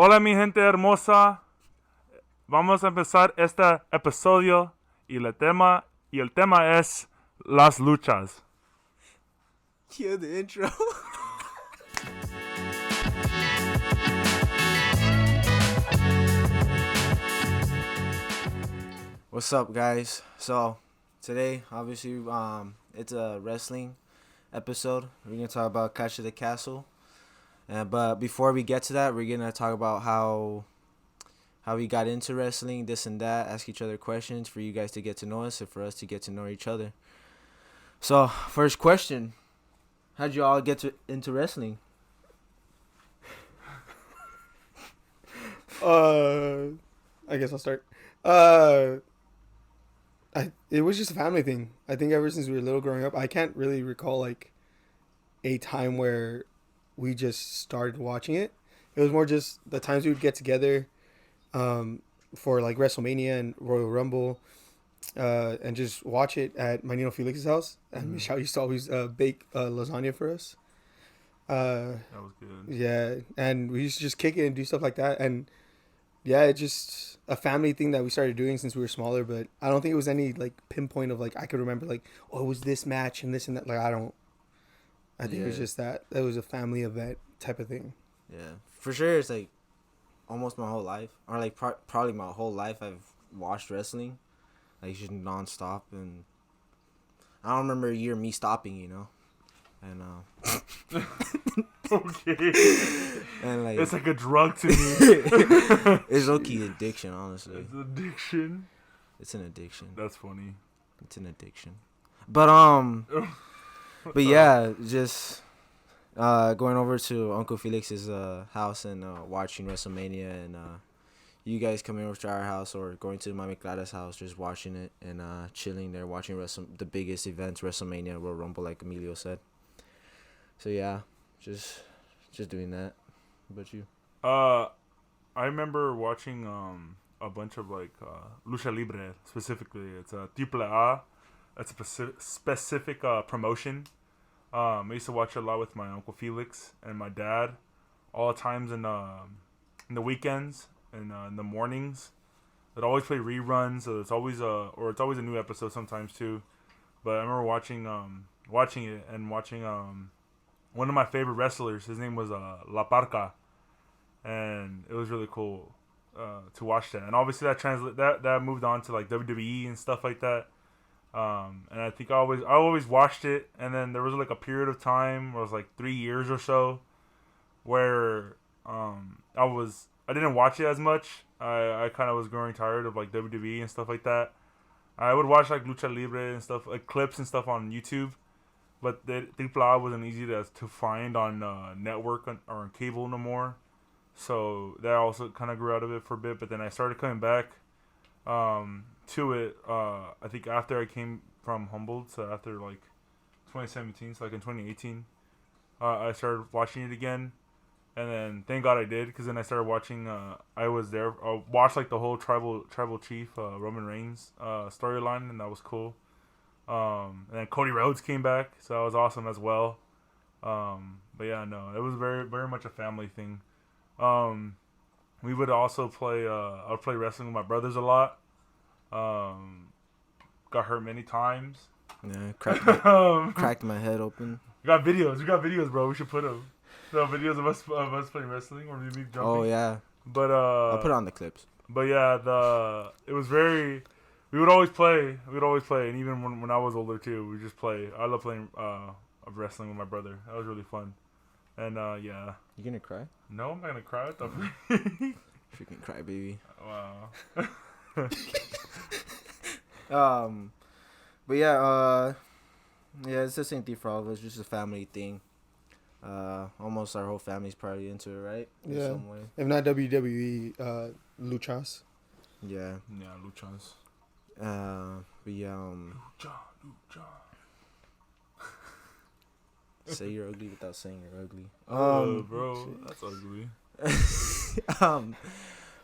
Hola mi gente hermosa, vamos a empezar este episodio y el tema es las luchas. Cue the intro. What's up, guys? So today, obviously, it's a wrestling episode. We're gonna talk about Clash of the Castle, but before we get to that, we're gonna talk about how we got into wrestling, this and that. Ask each other questions for you guys to get to know us and for us to get to know each other. So, first question: how'd you all get into wrestling? I guess I'll start. It was just a family thing. I think ever since we were little growing up, I can't really recall like a time where we just started watching it. It was more just the times we would get together, for like WrestleMania and Royal Rumble, and just watch it at my Nino Felix's house. And Michelle used to always bake lasagna for us. That was good. Yeah, and we used to just kick it and do stuff like that. And yeah, it's just a family thing that we started doing since we were smaller. But I don't think it was any like pinpoint of like I could remember like, oh, it was this match and this and that. Like I don't. I think it was just that it was a family event type of thing. Yeah, for sure. It's like almost my whole life, or like probably my whole life. I've watched wrestling, like just nonstop, and I don't remember a year me stopping. And Okay. and like It's like a drug to me. it's low key addiction, honestly. It's addiction. It's an addiction. That's funny. It's an addiction. But yeah, just going over to Uncle Felix's house and watching WrestleMania, and you guys coming over to our house or going to Mami Clara's house, just watching it and chilling there, watching the biggest events, WrestleMania, Royal Rumble, like Emilio said. So yeah, just doing that. How about you? I remember watching a bunch of like lucha libre specifically. It's a PLE. It's a specific promotion. I used to watch it a lot with my Uncle Felix and my dad, all the times in the weekends and in the mornings. They'd always play reruns, so it's always a new episode sometimes too. But I remember watching it and watching one of my favorite wrestlers. His name was La Parca, and it was really cool to watch that. And obviously that moved on to like WWE and stuff like that. And I think I always watched it, and then there was like a period of time where it was like 3 years or so where I didn't watch it as much. I kind of was growing tired of like WWE and stuff like that. I would watch like lucha libre and stuff, like clips and stuff on YouTube, but the PLE wasn't easy to find on network or on cable no more. So that also kind of grew out of it for a bit, but then I started coming back to it. I think after I came from Humboldt, so after like 2017, so like in 2018, I started watching it again, and then thank God I did, because then I started watching. I was there. I watched like the whole tribal chief Roman Reigns storyline, and that was cool. And then Cody Rhodes came back, so that was awesome as well. But yeah, no, it was very very much a family thing. We would also play. I would play wrestling with my brothers a lot. Got hurt many times. Yeah, cracked my head open. We got videos, bro. We should put them. No videos of us playing wrestling or maybe jumping. Oh yeah. But I'll put on the clips. But yeah, it was very. We would always play, and even when I was older too, we just play. I love playing wrestling with my brother. That was really fun. And yeah. You gonna cry? No, I'm not gonna cry. Freaking cry, baby. Wow. But yeah, it's the same thing for all of us. Just a family thing. Almost our whole family's probably into it, right? In Yeah. some way. If not WWE, luchas. Yeah. Yeah, luchas. But yeah. Lucha. Say you're ugly without saying you're ugly. Bro, that's ugly.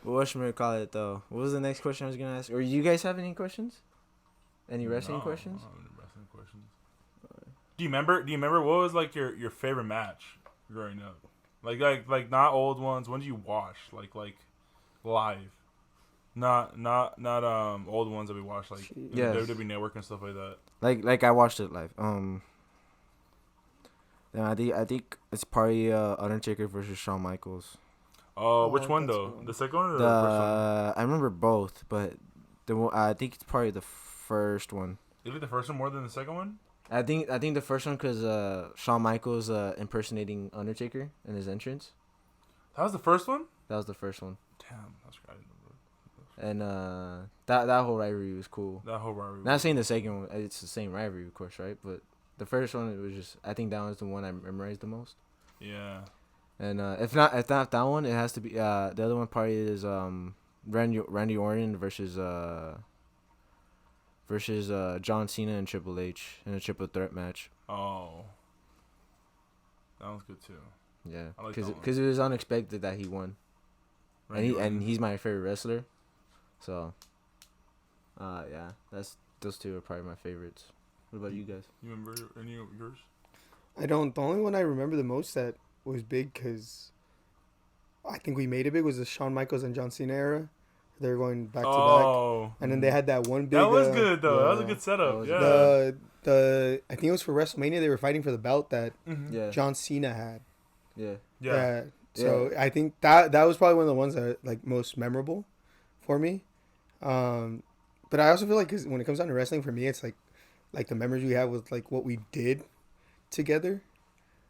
What should we call it though? What was the next question I was gonna ask? Or you guys have any questions? Any wrestling questions? I don't have any wrestling questions. Do you remember what was like your favorite match growing up? Like not old ones you watch like live. Not old ones that we watch like Yes. WWE Network and stuff like that. Like I watched it live. Yeah, I think it's probably Undertaker versus Shawn Michaels. Oh, Oh, which one that's though? cool. The second one or the first one? I remember both, but I think it's probably the first one. You like the first one more than the second one? I think the first one because Shawn Michaels impersonating Undertaker in his entrance. That was the first one? That was the first one, Damn, that's right. and that whole rivalry was cool. That whole rivalry. Not saying the second one, it's the same rivalry, of course, right? But the first one, it was just I think that was the one I memorized the most. Yeah. And if not that one, it has to be the other one probably is Randy Orton versus John Cena and Triple H in a triple threat match. Oh. That one's good too. Yeah, I like that one. because it was unexpected that he won, Randy Orton. and he's my favorite wrestler, so yeah, those two are probably my favorites. What about you guys? You remember any of yours? I don't. The only one I remember the most that was big because I think we made it big was the Shawn Michaels and John Cena era. They were going back to back, and then they had that one big. That was good though. That was a yeah. good setup. Yeah. The I think it was for WrestleMania. They were fighting for the belt that Yeah, John Cena had. yeah, Yeah. So I think that was probably one of the ones that are, like most memorable for me. But I also feel like 'cause when it comes down to wrestling, for me, it's like the memories we have with like what we did together.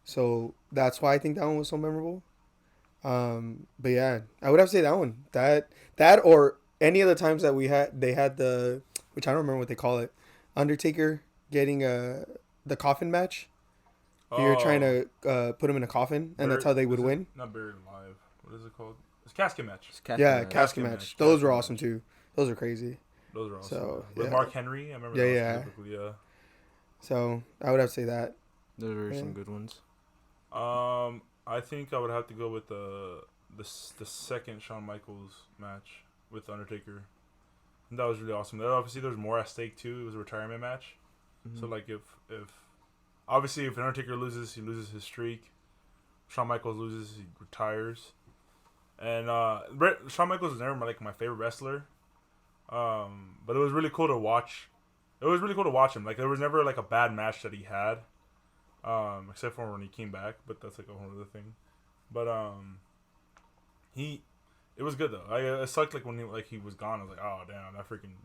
So that's why I think that one was so memorable. But yeah, I would have to say that one. That or any of the times that they had the, which I don't remember what they call it, Undertaker getting the coffin match. You're trying to put him in a coffin, and that's how they would win. Not buried alive. What is it called? It's casket match. It's casket Yeah, match. casket match. Those were awesome too. Those are crazy. Those are awesome. So, With yeah. Mark Henry, I remember. Yeah, that yeah. specifically, yeah. So I would have to say that. Those were Yeah. some good ones. I think I would have to go with the second Shawn Michaels match with Undertaker. And that was really awesome. Obviously, there was more at stake too. It was a retirement match. Mm-hmm. So like if obviously if Undertaker loses, he loses his streak. Shawn Michaels loses, he retires. And Shawn Michaels was never my favorite wrestler. But it was really cool to watch. It was really cool to watch him. Like there was never like a bad match that he had. Except for when he came back, but that's like a whole other thing. But it was good though. It sucked like when he was gone. I was like, oh damn,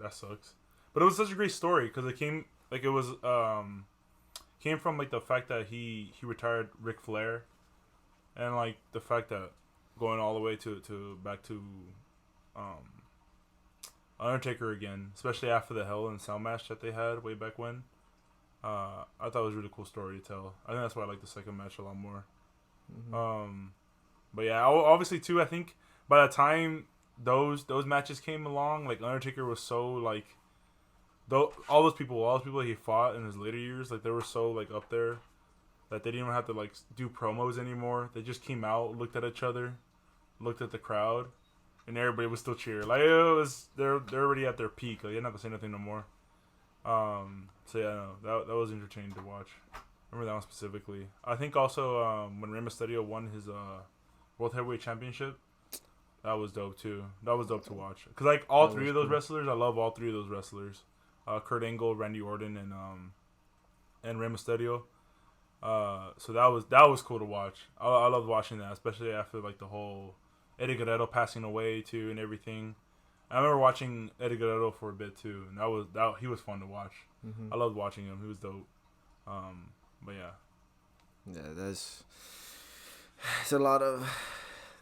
that sucks. But it was such a great story because it came from like the fact that he retired Ric Flair, and like the fact that going all the way to back to Undertaker again, especially after the Hell in a Cell match that they had way back when. I thought it was a really cool story to tell. I think that's why I like the second match a lot more. Mm-hmm. But yeah, obviously too. I think by the time those matches came along, like Undertaker was so like, all those people he fought in his later years, like they were so like up there that they didn't even have to like do promos anymore. They just came out, looked at each other, looked at the crowd, and everybody was still cheering. Like they're already at their peak. Like, they didn't have to say nothing no more. So yeah, no, that was entertaining to watch. I remember that one specifically. I think also when Rey Mysterio won his World Heavyweight Championship, that was dope too. That was dope to watch. Cause like all three of those wrestlers, I love all three of those wrestlers. Kurt Angle, Randy Orton, and Rey Mysterio. So that was cool to watch. I loved watching that, especially after like the whole Eddie Guerrero passing away too and everything. I remember watching Eddie Guerrero for a bit too, and he was fun to watch. Mm-hmm. I loved watching him. He was dope. But yeah. Yeah, it's a lot of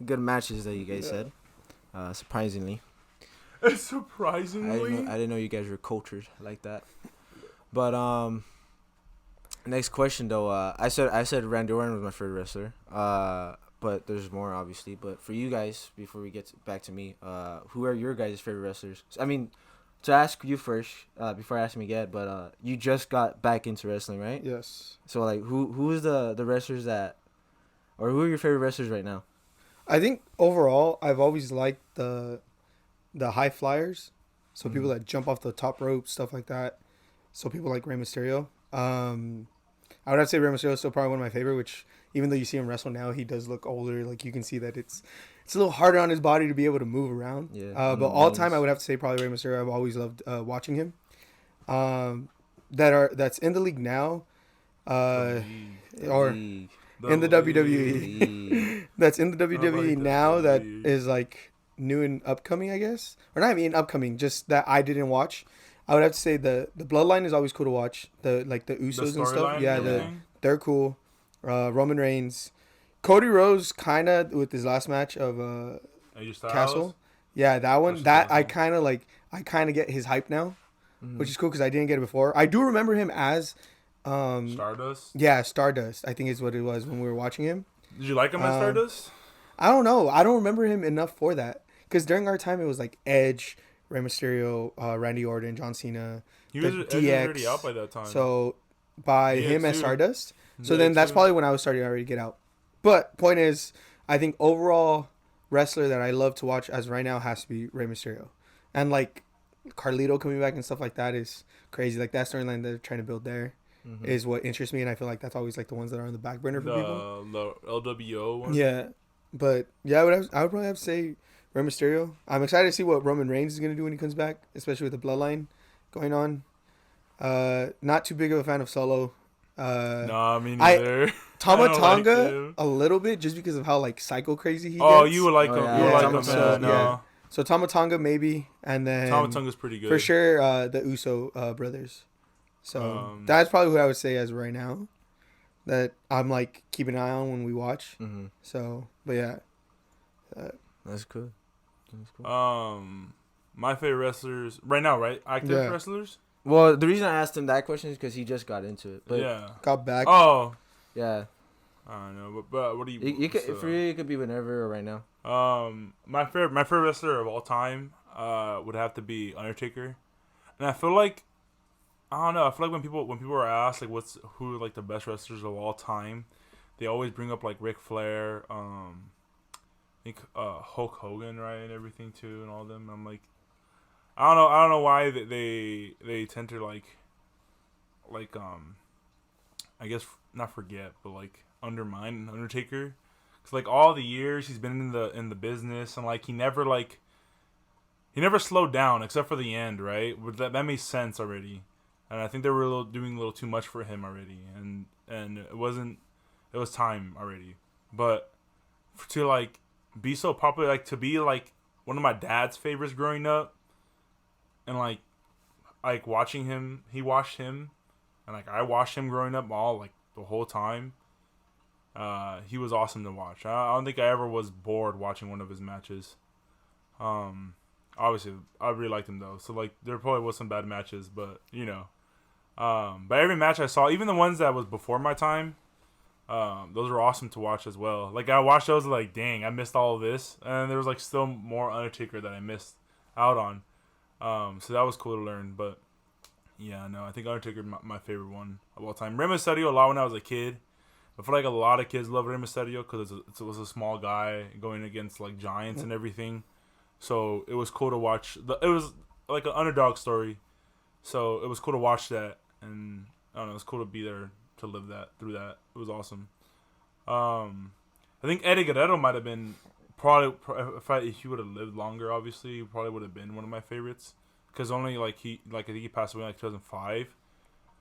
good matches that you guys said. Surprisingly, Surprisingly, I didn't know you guys were cultured like that. But next question though. I said Randy Orton was my favorite wrestler. But there's more obviously. But for you guys, before we get back to me, who are your guys' favorite wrestlers? I mean, to ask you first, before asking me again, but you just got back into wrestling, right? Yes. So like, who is the wrestlers that, or who are your favorite wrestlers right now? I think overall, I've always liked the high flyers. So people that jump off the top rope, stuff like that. So people like Rey Mysterio. I would have to say Rey Mysterio is still probably one of my favorite, which even though you see him wrestle now, he does look older. Like you can see that it's a little harder on his body to be able to move around. Yeah. But all time, I would have to say probably Rey Mysterio. I've always loved watching him. That's in the league now, or League. in the WWE. League. That's in the WWE like now. That league. is like new and upcoming, I guess, or not even upcoming. Just that I didn't watch. I would have to say the Bloodline is always cool to watch. The Usos and stuff. Yeah, they're cool. Roman Reigns, Cody Rhodes, kind of with his last match of Castle. Yeah, that one. That I kind of get his hype now, which is cool because I didn't get it before. I do remember him as Stardust. Yeah, Stardust. I think is what it was when we were watching him. Did you like him as Stardust? I don't know. I don't remember him enough for that because during our time it was like Edge, Rey Mysterio, Randy Orton, John Cena. He was already out by that time. So by him as too. Stardust. So then that's probably when I was starting to already get out. But point is, I think overall wrestler that I love to watch as right now has to be Rey Mysterio. And like Carlito coming back and stuff like that is crazy. Like that storyline they're trying to build there is what interests me, and I feel like that's always like the ones that are on the back burner for people. The LWO one. Yeah. But yeah, I would probably have to say Rey Mysterio. I'm excited to see what Roman Reigns is gonna do when he comes back, especially with the bloodline going on. Not too big of a fan of Solo. Nah, me neither. Tama I don't Tonga like a little bit just because of how like psycho crazy he Oh, gets. you would like him. yeah. You would Yeah, like him. so, Man. No. So Tama Tonga maybe, and then Tama Tonga's pretty good. for sure the Uso brothers. So that's probably what I would say as right now that I'm like keeping an eye on when we watch. So, but yeah, That's cool. That's cool. My favorite wrestlers right now, right? Active wrestlers. Well, the reason I asked him that question is because he just got into it. But Yeah. got back. Oh. yeah, I don't know, but what do you? you could, for you, it could be whenever or right now. My favorite wrestler of all time would have to be Undertaker, and I feel like I don't know. I feel like when people are asked like who are like the best wrestlers of all time, they always bring up like Ric Flair, I think Hulk Hogan, right, and everything too, and all of them. And I'm like, I don't know why they tend to like I guess not forget, but like undermine Undertaker. Cause like all the years he's been in the business, and like he never slowed down except for the end, right? But that made sense already, and I think they were doing a little too much for him already, and it was time already. But to like be so popular, like to be like one of my dad's favorites growing up, and like watching him, he watched him, and like I watched him growing up all like the whole time. He was awesome to watch. I don't think I ever was bored watching one of his matches. Obviously, I really liked him though. So like, there probably was some bad matches, but you know, but every match I saw, even the ones that was before my time, those were awesome to watch as well. Like I watched those, like, dang, I missed all of this, and there was like still more Undertaker that I missed out on. So that was cool to learn. But yeah, no, I think Undertaker my favorite one of all time. Rey Mysterio a lot when I was a kid. I feel like a lot of kids love Rey Mysterio because it was a small guy going against like giants and everything. So it was cool to watch. It was like an underdog story. So it was cool to watch that, and I don't know, it was cool to be there to live that through that. It was awesome. I think Eddie Guerrero might have been if he would have lived longer. Obviously, he probably would have been one of my favorites because only I think he passed away in like 2005.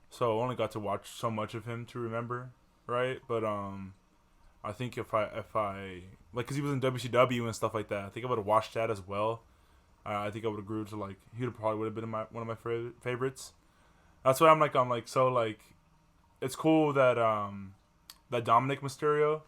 So I only got to watch so much of him to remember. Right, but I think if I like, because he was in WCW and stuff like that, I think I would have watched that as well. I think I would have grew to like he probably would have been one of my favorites. That's why I'm like so like, it's cool that that Dominic Mysterio,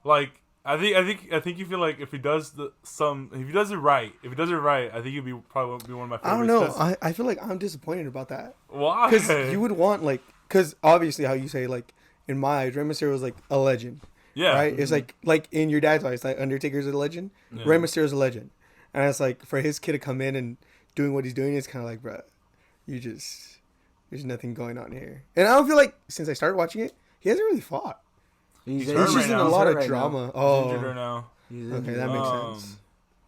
like I think you feel like if he does it right, I think he'd be probably one of my favorites. I don't know. I feel like I'm disappointed about that. Why? Because you would want because obviously how you say like. In my eyes, Rey Mysterio was like a legend. Yeah. Right? It's like in your dad's eyes, like Undertaker's a legend. Yeah. Rey Mysterio's a legend. And it's like for his kid to come in and doing what he's doing, it's kind of like, bro, there's nothing going on here. And I don't feel like since I started watching it, he hasn't really fought. He's just in a lot of drama. Oh. He's injured right now. Okay, that makes sense.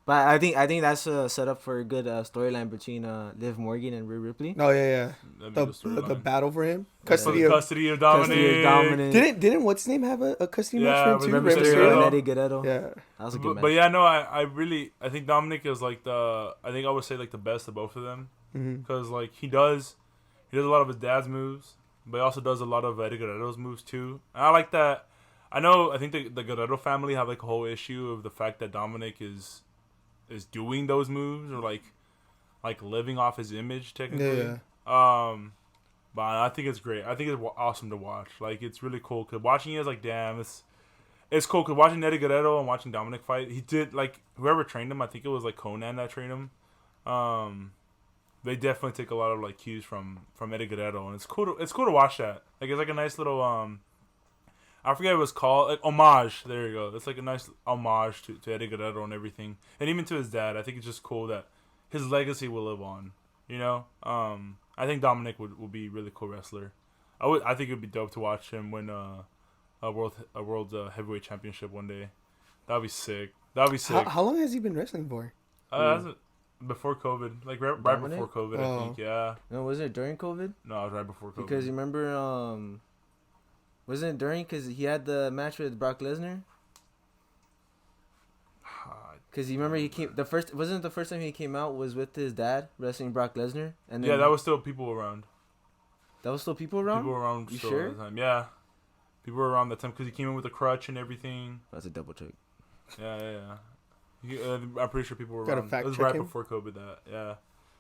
But I think that's a setup for a good storyline between Liv Morgan and Rhea Ripley. Oh yeah. That'd be a good The storyline. battle for him, Yeah. For custody the of. custody of Custody is Dominic. dominant. Didn't what's his name have a custody match Yeah, for him with too? Rey Rey Mysterio. And Mysterio. Eddie Guerrero. Yeah. That was a good But, match. but yeah, no, I think Dominic is like I think I would say like the best of both of them. Mm-hmm. Because like he does a lot of his dad's moves, but he also does a lot of Eddie Guerrero's moves too. And I like that. I think the Guerrero family have like a whole issue of the fact that Dominic is doing those moves or like living off his image technically. Yeah. But I think it's great. I think it's awesome to watch. Like it's really cool because watching it is like damn, it's cool because watching Eddie Guerrero and watching Dominic fight, he did like whoever trained him. I think it was like Conan that trained him. They definitely take a lot of like cues from Eddie Guerrero, and it's cool to watch that. Like it's like a nice little I forget what it was called, like homage. There you go. It's like a nice homage to Eddie Guerrero and everything, and even to his dad. I think it's just cool that his legacy will live on. You know, I think Dominic would be a really cool wrestler. I think it would be dope to watch him win a world heavyweight championship one day. That'd be sick. How long has he been wrestling for? Before COVID, like right Dominic? before COVID, Oh. I think. Yeah. No, was it during COVID? No, it was right before COVID. Because you remember, wasn't it during? Because he had the match with Brock Lesnar. Because you remember wasn't the first time he came out was with his dad wrestling Brock Lesnar, and then Yeah, that was still people around. people around. People were around You still sure? at the time. Yeah. People were around that time because he came in with a crutch and everything. That's a double check. Yeah. I'm pretty sure people were Gotta around. fact It was check right him. before COVID. Yeah.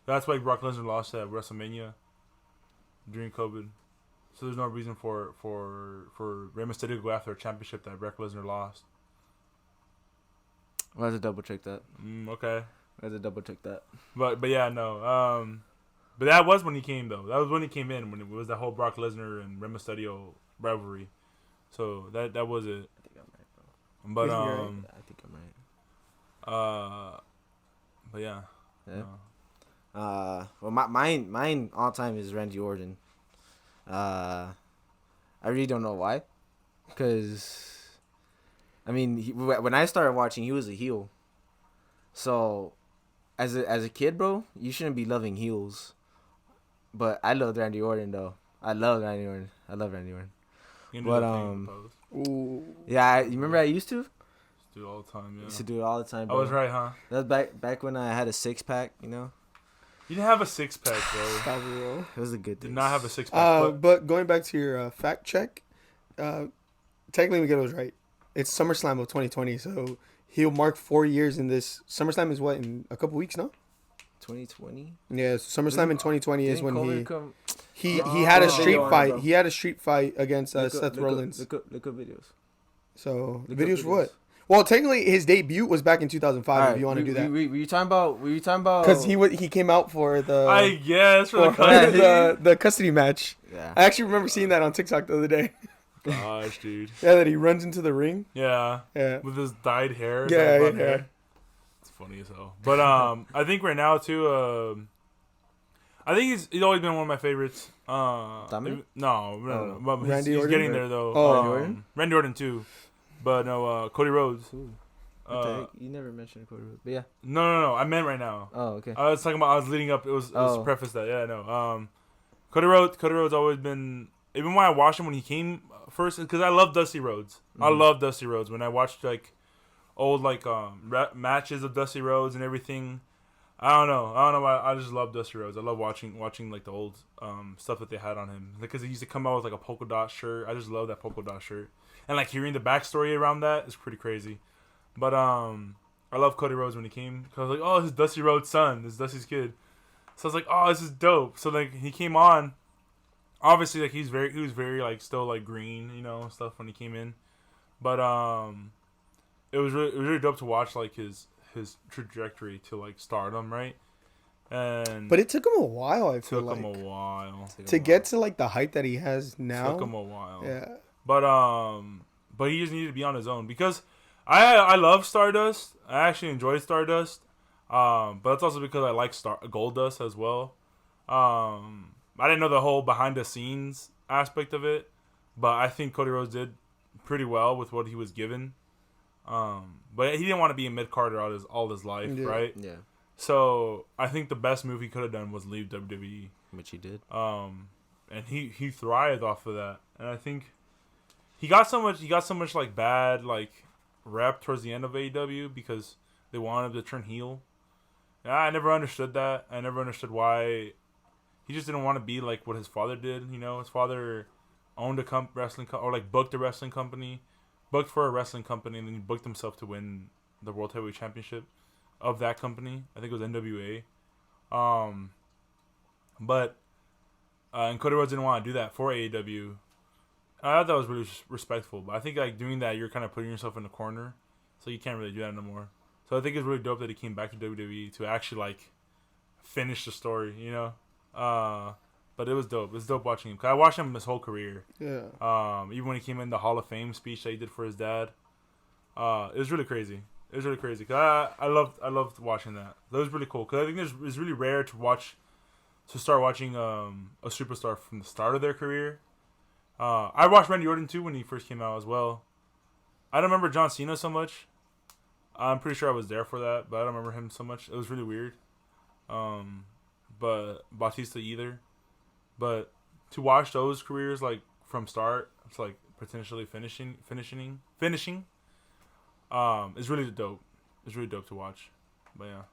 That's why Brock Lesnar lost at WrestleMania during COVID. So there's no reason for Rey Mysterio to go after a championship that Brock Lesnar lost. We'll have to double check that. Okay. We'll have to double check that. But yeah, no. But that was when he came though. That was when he came in when it was that whole Brock Lesnar and Rey Mysterio rivalry. So that was it. I think I'm right, bro. But I think I'm right. but yeah. Yeah. No. Well, mine all time is Randy Orton. I really don't know why, because I mean, when I started watching, he was a heel. So, as a kid, bro, you shouldn't be loving heels. But I loved Randy Orton though. I love Randy Orton. You can do But, that thing pose. Ooh. Yeah, you remember I used to. Just do it all the time. Yeah. Used to do it all the time. I Bro. was right, huh? That was back when I had a 6-pack. You know, You didn't have a 6-pack, bro. Stop it, bro. it was a good Did thing. not have a 6-pack. But going back to your fact check, technically Miguel was right. It's SummerSlam of 2020, so he'll mark 4 years in this. SummerSlam is what, in a couple weeks, no? 2020. Yeah, so SummerSlam in 2020 is when he Oh. had a Look up street video on it, fight. bro. He had a street fight against Seth Rollins. Look up videos. So the Look up videos for what? Well, technically his debut was back in 2005. Alright, if you want to do that, were you talking about? because he came out for the I guess for the for custody. the custody match. Yeah. I actually remember seeing that on TikTok the other day. Gosh, dude. Yeah, that he runs into the ring. Yeah. Yeah. With his dyed hair. Yeah, dyed blonde yeah. hair. It's funny as hell. But I think right now too. I think he's always been one of my favorites. Dominic? No. But Randy he's Orton? getting there though. Oh. Randy Orton? Randy Orton too. But no, Cody Rhodes. Ooh. What the heck? You never mentioned Cody Rhodes, but yeah. No. I meant right now. Oh, okay. I was talking about. I was leading up. It was Oh. to preface that. Yeah, no. Cody Rhodes always been. Even when I watched him when he came first, because I love Dusty Rhodes. I Mhm. love Dusty Rhodes. When I watched like old like matches of Dusty Rhodes and everything, I don't know why. I just love Dusty Rhodes. I love watching like the old stuff that they had on him, because he used to come out with like a polka dot shirt. I just love that polka dot shirt, and like hearing the backstory around that is pretty crazy. But I love Cody Rhodes when he came, because I was like, oh, this is Dusty Rhodes' son. This is Dusty's kid. So I was like, oh, this is dope. So like he came on. Obviously, like he was very like still like green, you know, stuff when he came in. But it was really dope to watch like his trajectory to like stardom, right? And But it took him a while. I feel took like him a while to get to like the height that he has now. Took him a while. Yeah. But he just needed to be on his own, because I love Stardust. I actually enjoy Stardust. But that's also because I like Goldust as well. I didn't know the whole behind the scenes aspect of it, but I think Cody Rhodes did pretty well with what he was given. But he didn't want to be a mid carder all his life, Yeah. right? Yeah, So I think the best move he could have done was leave WWE. which he did. And he thrived off of that. And I think he got so much like bad like rep towards the end of AEW because they wanted him to turn heel. And I never understood that. I never understood why he just didn't want to be like what his father did. You know, his father owned a wrestling or like booked a wrestling company, booked for a wrestling company, and then he booked himself to win the World Heavyweight Championship of that company. I think it was NWA. But and Cody Rhodes didn't want to do that for AEW. I thought that was really respectful, but I think like doing that, you're kind of putting yourself in the corner, so you can't really do that no more. So I think it's really dope that he came back to WWE to actually like finish the story, you know. But it was dope. It was dope watching him. 'Cause I watched him his whole career. Yeah. Even when he came in the Hall of Fame speech that he did for his dad, it was really crazy. It was really crazy. 'Cause I loved watching that. That was really cool. 'Cause I think it's really rare to start watching a superstar from the start of their career. I watched Randy Orton too when he first came out as well. I don't remember John Cena so much. I'm pretty sure I was there for that, but I don't remember him so much. It was really weird. But Batista either. But to watch those careers like from start, it's like potentially finishing. Is really dope. It's really dope to watch. But yeah.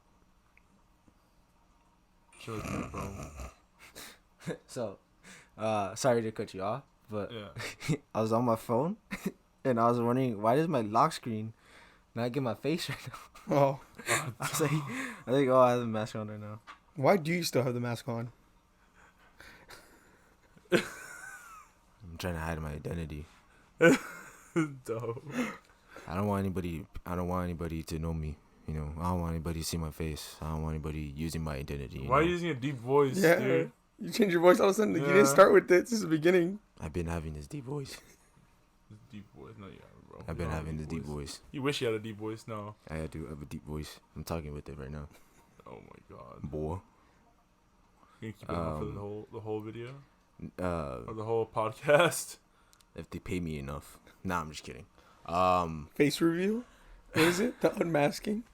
Sure, bro. So, sorry to cut you off, but Yeah. I was on my phone and I was wondering why does my lock screen not get my face right now? Oh. I was like, oh, I have the mask on right now. Why do you still have the mask on? I'm trying to hide my identity. Dope. I don't want anybody to know me. You know, I don't want anybody to see my face. I don't want anybody using my identity. Why are you using a deep voice, Yeah. dude? You changed your voice all of a sudden. Like, You Yeah. didn't start with it since the beginning. I've been having this deep voice. Deep voice. No, yeah, bro. I've You been don't have having this deep voice. You wish you had a deep voice. No. I do have a deep voice. I'm talking with it right now. Oh my god. Boy. Can you keep it on for the whole video Uh, or the whole podcast? if they pay me enough. Nah, I'm just kidding. Face review? What is it? The unmasking?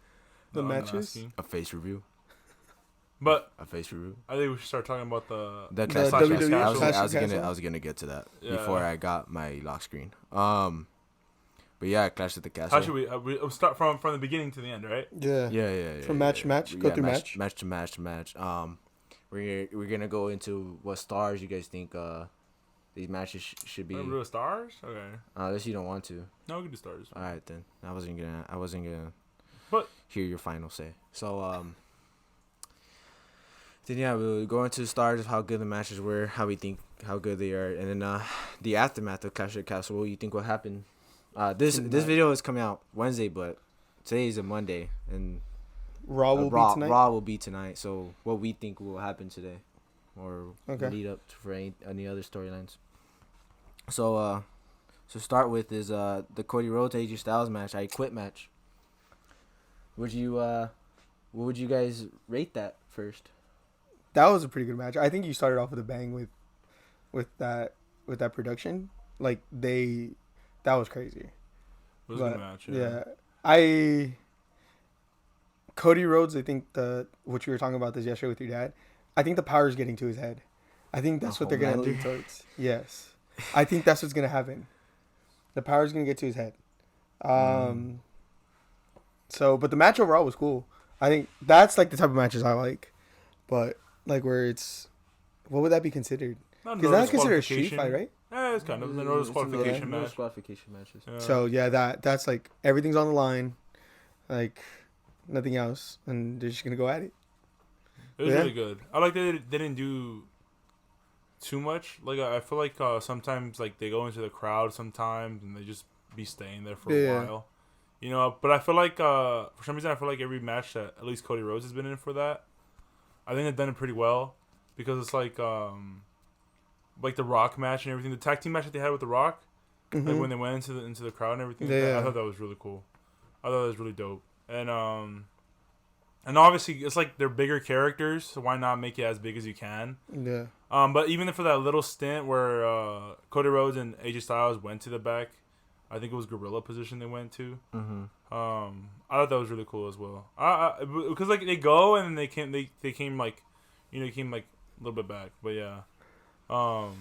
The No, I'm not matches? asking. A face review. But A face review. I think we should start talking about the The The Clash WWE Castle. Clash I was Castle? gonna get to that Yeah. before I got my lock screen. But yeah, Clash at the Castle. How should we'll start from the beginning to the end, right? Yeah. Yeah. From match to match? Go through match? Match to match. We're gonna go into what stars you guys think these matches should be. Wanna do stars? Okay. Unless you don't want to. No, we can do stars. All right then. I wasn't gonna. But- hear your final say. So then yeah, we'll go into the stars of how good the matches were, how we think how good they are, and then the aftermath of Clash of the Castle. What do you think will happen? This video is coming out Wednesday, but today is a Monday, and Raw will be tonight? Raw will be tonight. So what we think will happen today, or Okay. lead up for any other storylines. So start with is the Cody Rhodes AJ Styles match. I Quit match. What would you guys rate that first? That was a pretty good match. I think you started off with a bang with that production. Like that was crazy. It was a good match. Yeah. Cody Rhodes, I think what you were talking about this yesterday with your dad, I think the power is getting to his head. I think that's what they're going to lead towards. Yes. I think that's what's going to happen. The power is going to get to his head. So, but the match overall was cool. I think that's like the type of matches I like. But like where it's, what would that be considered? Because that's considered a street fight, right? Yeah, it's kind of the no disqualification match. Disqualification matches. Yeah. So yeah, that's like everything's on the line, like nothing else, and they're just gonna go at it. It was Yeah. really good. I like that they didn't do too much. Like I feel like sometimes like they go into the crowd sometimes and they just be staying there for a while. You know, but I feel like for some reason I feel like every match that at least Cody Rhodes has been in for that, I think they've done it pretty well because it's like the Rock match and everything. The tag team match that they had with the Rock, like when they went into the crowd and everything. Yeah. I thought that was really cool. I thought that was really dope. And obviously it's like they're bigger characters, so why not make it as big as you can? Yeah. But even for that little stint where Cody Rhodes and AJ Styles went to the back, I think it was gorilla position they went to. Mm-hmm. I thought that was really cool as well. Because like they go and then they came like, came like a little bit back. But yeah, oh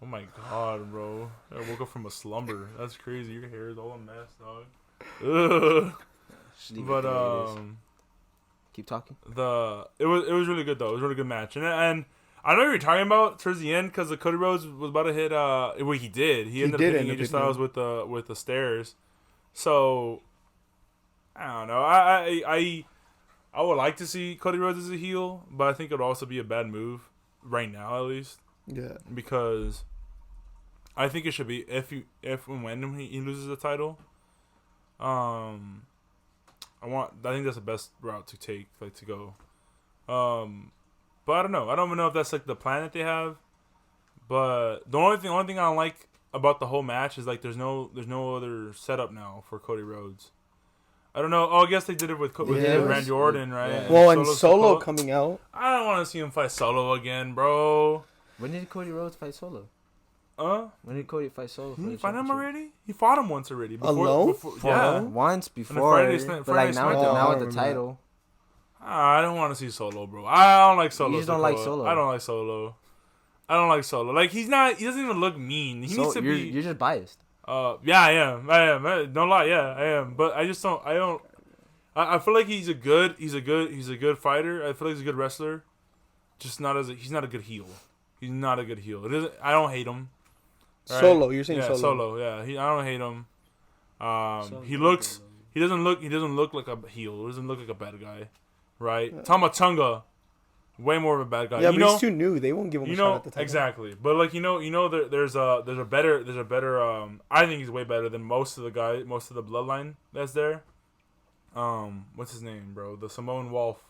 my god, bro, I woke up from a slumber. That's crazy. Your hair is all a mess, dog. Ugh. But keep talking. It was really good though. It was a really good match, and I know what you're talking about towards the end because the Cody Rhodes was about to hit. Well, he did. He ended up hitting AJ Styles with the stairs. So I don't know. I would like to see Cody Rhodes as a heel, but I think it would also be a bad move right now, at least. Yeah. Because I think it should be if and when he loses the title. I think that's the best route to take, like to go. But I don't know. I don't even know if that's like the plan that they have. But the only thing I don't like about the whole match is like there's no other setup now for Cody Rhodes. I don't know. Oh, I guess they did it with Randy Orton, right? Yeah. Well, and Solo coming out. I don't want to see him fight Solo again, bro. When did Cody Rhodes fight Solo? When did Cody fight Solo? He fight him already? He fought him once already. Alone? Yeah. Once before. But like now with the title. I don't want to see Solo, bro. I don't like Solo. You just don't like Solo. I don't like Solo. I don't like Solo. Like he doesn't even look mean. He needs to be. You're just biased. Yeah, I am. Don't lie. Yeah, I am. But I just don't. I feel like he's a good fighter. I feel like he's a good wrestler. Just he's not a good heel. He's not a good heel. I don't hate him. Right? Solo, you're saying Solo. Solo, yeah. I don't hate him. He doesn't look like a heel. He doesn't look like a bad guy, right? Tama Tonga, way more of a bad guy. Yeah, but he's too new. They won't give him a shot at the title. Exactly. But like there's a better. I think he's way better than most of the bloodline that's there. What's his name, bro? The Samoan Wolf.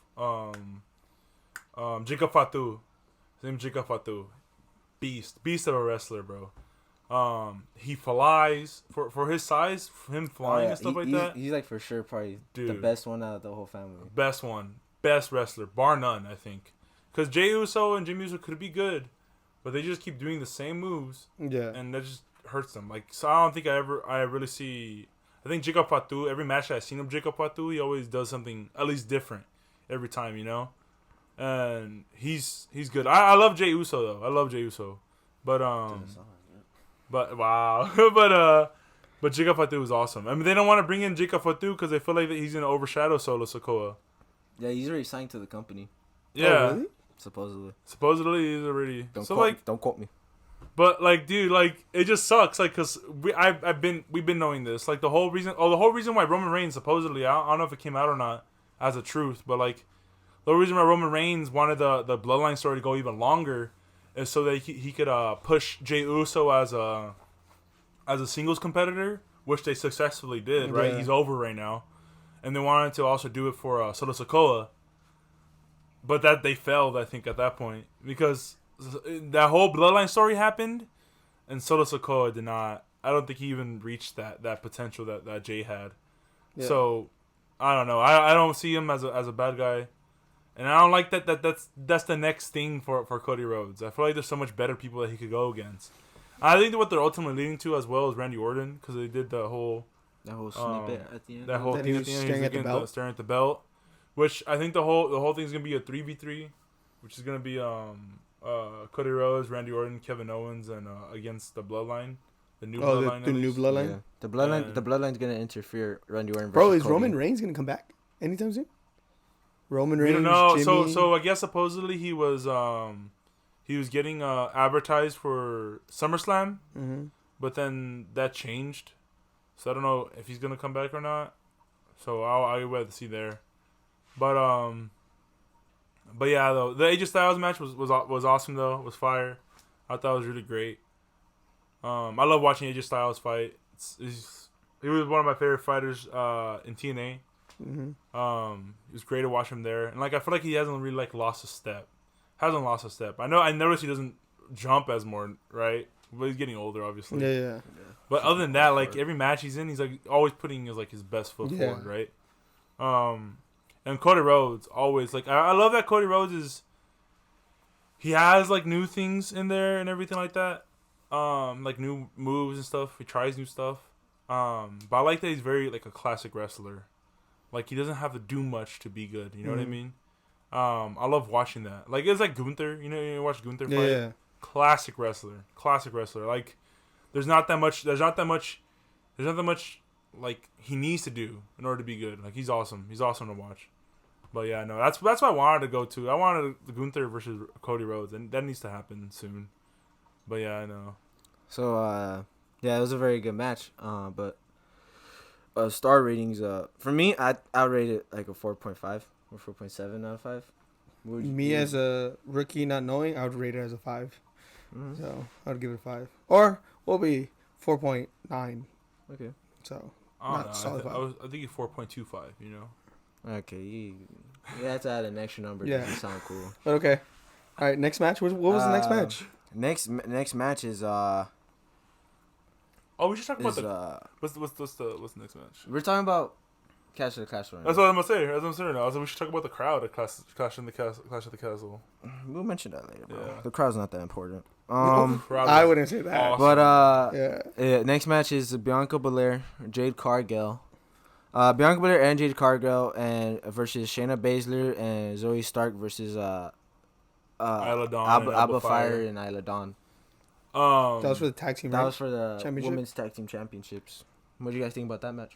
Jika Fatu. His name Jika Fatu. Beast of a wrestler, bro. He flies for his size, him flying and stuff like that. He's like for sure probably the best one out of the whole family. Best wrestler, bar none, I think. Because Jey Uso and Jimmy Uso could be good, but they just keep doing the same moves. Yeah, and that just hurts them. Like, so I don't think I really see. I think Jacob Fatu, every match that I've seen of Jacob Fatu, he always does something at least different every time, and he's good. I love Jey Uso though. I love Jey Uso, but wow, but Jacob Fatu is awesome. I mean, they don't want to bring in Jacob Fatu because they feel like he's gonna overshadow Solo Sikoa. Yeah, he's already signed to the company. Yeah, oh, really? Supposedly he's already. Don't quote me. But like, dude, like it just sucks. Like, cause we've been knowing this. Like the whole reason why Roman Reigns supposedly, I don't know if it came out or not as a truth, but like the reason why Roman Reigns wanted the bloodline story to go even longer is so that he could push Jey Uso as a singles competitor, which they successfully did. Right, he's over right now, and they wanted to also do it for Solo Sikoa, but that they failed, I think, at that point because that whole bloodline story happened, and Solo Sikoa did not. I don't think he even reached that potential that Jay had. Yeah. So I don't know. I don't see him as a bad guy, and I don't like that's the next thing for Cody Rhodes. I feel like there's so much better people that he could go against. I think that what they're ultimately leading to as well is Randy Orton because they did the whole snippet at the end. That whole thing at the end, staring at the belt, which I think the whole thing's gonna be a 3v3, which is gonna be Cody Rhodes, Randy Orton, Kevin Owens, and against the Bloodline, the new Bloodline. The new Bloodline. Yeah. The Bloodline's gonna interfere. Randy Orton. Bro, is Cody. Roman Reigns gonna come back anytime soon? Roman Reigns. We don't know. Jimmy. So I guess supposedly he was getting advertised for SummerSlam, but then that changed. So I don't know if he's gonna come back or not. So I'll wait to see there, But yeah, though the AJ Styles match was awesome though. It was fire. I thought it was really great. I love watching AJ Styles fight. He was one of my favorite fighters in TNA. It was great to watch him there, and like I feel like he hasn't really lost a step. I noticed he doesn't jump as more, right? But he's getting older, obviously. Yeah. But other than that, like every match he's in, he's like always putting his best foot forward, right? And Cody Rhodes always I love that Cody Rhodes he has new things in there and everything like that, like new moves and stuff. He tries new stuff, But I like that he's very like a classic wrestler. Like he doesn't have to do much to be good. You know what I mean? I love watching that. Like it's like Gunther. You watch Gunther fight. Yeah. Classic wrestler. Like there's not that much. Like he needs to do in order to be good. Like he's awesome. He's awesome to watch. But yeah, no, that's what I wanted to go to. I wanted the Gunther versus Cody Rhodes, and that needs to happen soon. But yeah, I know. So yeah, it was a very good match. But star ratings. For me, I rate it like a 4.5 or 4.7 out of 5. Me as a rookie, not knowing, I would rate it as a 5. Mhm. So I would give it a 5, or will be 4.9. Okay. So I not don't solid know. 5. I think it's 4.25. You know. Okay, you have to add an extra number Yeah. to sound cool. But okay. All right, next match. What was the next match? Next match is Oh, we should talk about is the what's the next match? we're talking about Clash of the Castle right That's now. what I'm gonna say. That's what I'm saying. I was like, we should talk about the crowd at Clash of the Castle. We'll mention that later, bro. Yeah. The crowd's not that important. Crowd I was wouldn't say that. awesome. But Yeah. next match is Bianca Belair, Jade Cargill. Bianca Belair and Jade Cargill and versus Shayna Baszler and Zoe Stark versus Isla Dawn and Abba Fire and Isla Dawn. That was for the tag team, That right? was for the Championship? women's tag team championships. What do you guys think about that match?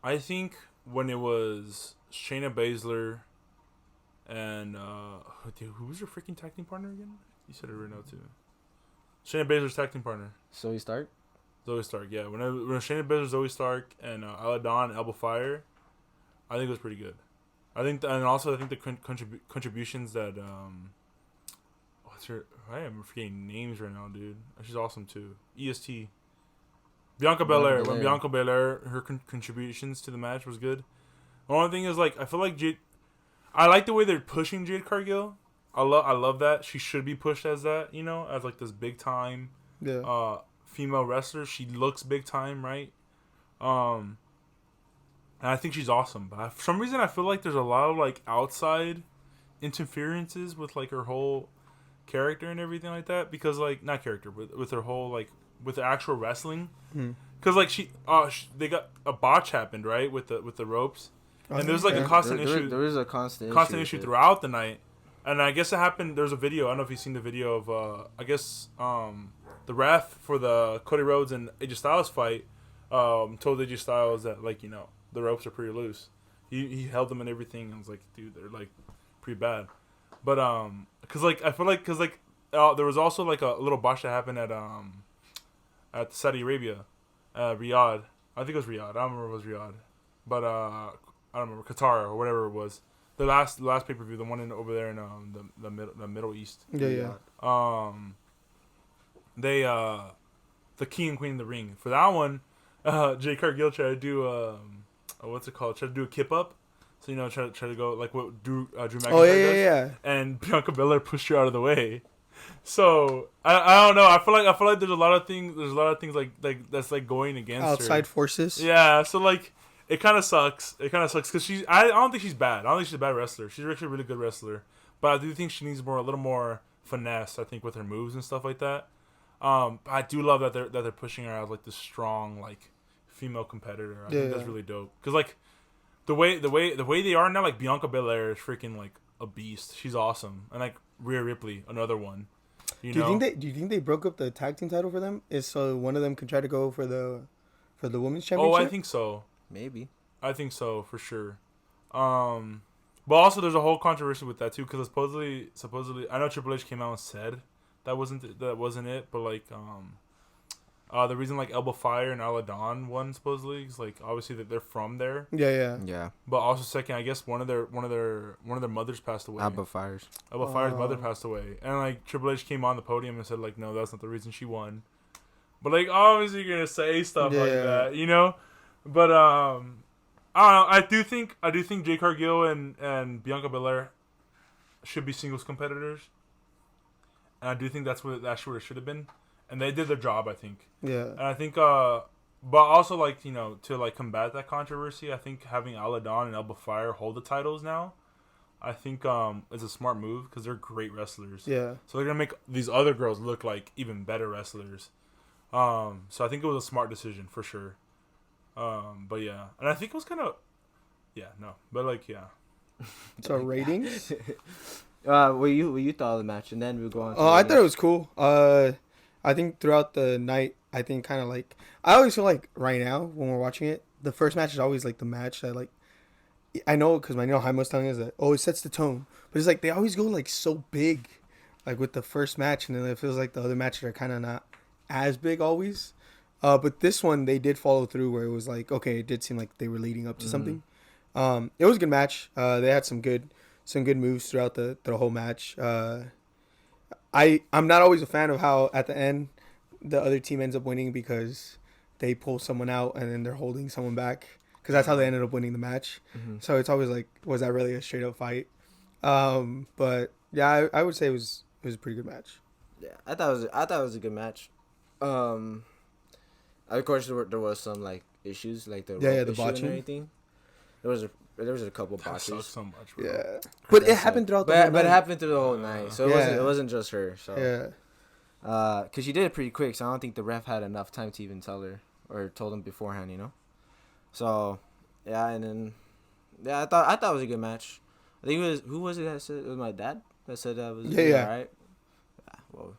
I think when it was Shayna Baszler and dude, who was your freaking tag team partner again? You said it right now too. Shayna Baszler's tag team partner, Zoe Stark? Zoe Stark. Yeah, when Shayna Baszler, Zoe Stark, and Isla Dawn and Elba Fire, I think it was pretty good. I think, and also I think the contributions that I am forgetting names right now, dude. She's awesome too. EST. Bianca Belair. When Bianca Belair, her contributions to the match was good. The only thing is, like, I feel like I like the way they're pushing Jade Cargill. I love that. She should be pushed as that, you know, as like this big time female wrestler. She looks big time, right? And I think she's awesome. But for some reason, I feel like there's a lot of like outside interferences with like her whole character and everything like that. Because like not character, but with her whole like with the actual wrestling. Because like they got a botch happened, right, with the ropes. And there's like a constant issue. There is a constant issue throughout the night. And I guess it happened. There's a video. I don't know if you've seen the video of I guess the ref for the Cody Rhodes and AJ Styles fight told AJ Styles that, like, you know, the ropes are pretty loose. He held them and everything, and was like, dude, they're like pretty bad. But cause like I feel like there was also like a little botch that happened at Saudi Arabia, Riyadh. I think it was Riyadh. I don't remember if it was Riyadh, but I don't remember, Qatar or whatever it was. The last pay per view, the one over there in the Middle East. Yeah. They the King and Queen of the Ring, for that one, Jade Cargill tried to do what's it called? Tried to do a kip up. So, you know, try to go like what Drew McIntyre does. Yeah. And Bianca Belair pushed her out of the way. So I don't know. I feel like there's a lot of things like that's like going against Outside her. forces. Yeah. So like it kind of sucks. Because I don't think she's bad. I don't think she's a bad wrestler. She's actually a really good wrestler. But I do think she needs a little more finesse, I think, with her moves and stuff like that. I do love that they're pushing her as like this strong like female competitor. I think that's really dope. Because like the way they are now, like Bianca Belair is freaking like a beast. She's awesome. And like Rhea Ripley, another one. Do you think they broke up the tag team title for them? Is so one of them can try to go for the women's championship? Oh, I think so. Maybe. I think so for sure. But also there's a whole controversy with that too, because supposedly I know Triple H came out and said that wasn't it, but like the reason like Elba Fire and Isla Dawn won supposedly is like obviously that they're from there. Yeah. But also second, I guess one of their mothers passed away. Abba Fire's mother passed away, and like Triple H came on the podium and said like, no, that's not the reason she won. But like obviously you're gonna say stuff like that, you know. But I don't know. I do think Jade Cargill and Bianca Belair should be singles competitors, and I do think that's what it should have been, and they did their job, I think. Yeah. And I think but also like, you know, to like combat that controversy, I think having Isla Dawn and Elba Fire hold the titles now, I think is a smart move because they're great wrestlers. Yeah. So they're gonna make these other girls look like even better wrestlers. So I think it was a smart decision for sure. But yeah, and I think it was kind of but like yeah. So ratings. What you thought of the match, and then we'll go on. To I thought it was cool. I think throughout the night, I think kind of like I always feel like right now when we're watching it, the first match is always like the match that like I know because my Jaime was telling us that it sets the tone, but it's like they always go like so big, like with the first match, and then it feels like the other matches are kind of not as big always. But this one they did follow through where it was like okay, it did seem like they were leading up to something. It was a good match. They had some good moves throughout the whole match. I'm not always a fan of how at the end the other team ends up winning because they pull someone out and then they're holding someone back because that's how they ended up winning the match. Mm-hmm. So it's always like, was that really a straight up fight? But yeah, I would say it was a pretty good match. Yeah, I thought it was a good match. Of course there was some like issues like the the issue botching and everything. There was a couple That sucks botches. so much, bro. Yeah, but it happened throughout the whole But it night. happened through the whole night, so it wasn't just her. So Yeah, cause she did it pretty quick, so I don't think the ref had enough time to even tell her or told him beforehand, you know. So yeah, and then I thought it was a good match. I think it was who was it that said it was my dad that said that was Yeah. alright. Well,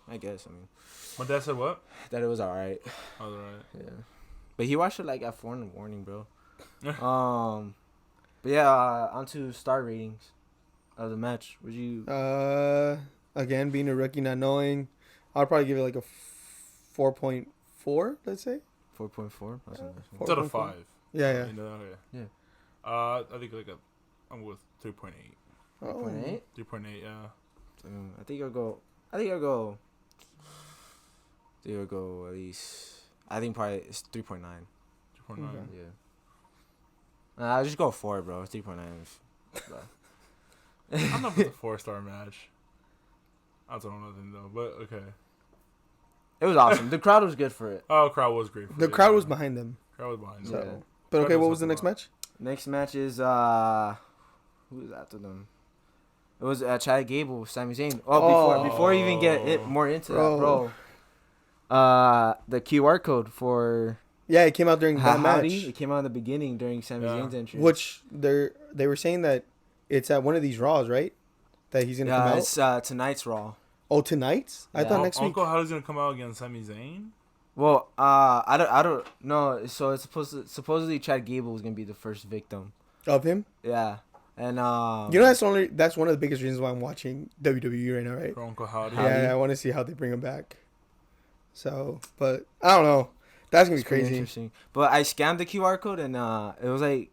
I guess My dad said what? that it was alright. Oh, right. Yeah, but he watched it like at 4 in the morning, bro. But yeah, onto star ratings of the match. Would you? Again, being a rookie, not knowing, I'll probably give it like a 4.4. Let's say 4.4. It's out of 5. Yeah. You know, Yeah. I think I'm with 3.8. 3.8. 3.8. Yeah. I think I'll go. I think I'll go at least. I think probably it's 3.9. 3.9. Okay. Yeah. I'll just go 4, bro. 3.9. I'm not with a 4-star match. I don't know nothing though, but okay. It was awesome. The crowd was good for it. Oh, crowd was great. For The it, crowd yeah. was behind them. Crowd was behind. So, them. Yeah. but okay, Crowd what was was the helping next a lot. match? Next match is who was after them? It was Chad Gable, Sami Zayn. Before you even get more into that, bro. The QR code for Yeah, it came out during that Howdy, match, it came out in the beginning during Sami Zayn's entrance. which they were saying that it's at one of these Raws, right? That he's gonna come out. It's tonight's Raw. Oh, tonight? I Yeah. thought next week. Uncle Howdy's gonna come out against Sami Zayn. Well, I don't know. So it's supposedly Chad Gable was gonna be the first victim. Of him. Yeah, and You know, that's one of the biggest reasons why I'm watching WWE right now, right? For Uncle Howdy. Yeah, I want to see how they bring him back. So, but I don't know. That's gonna be it's pretty crazy. interesting. But I scanned the QR code and it was like,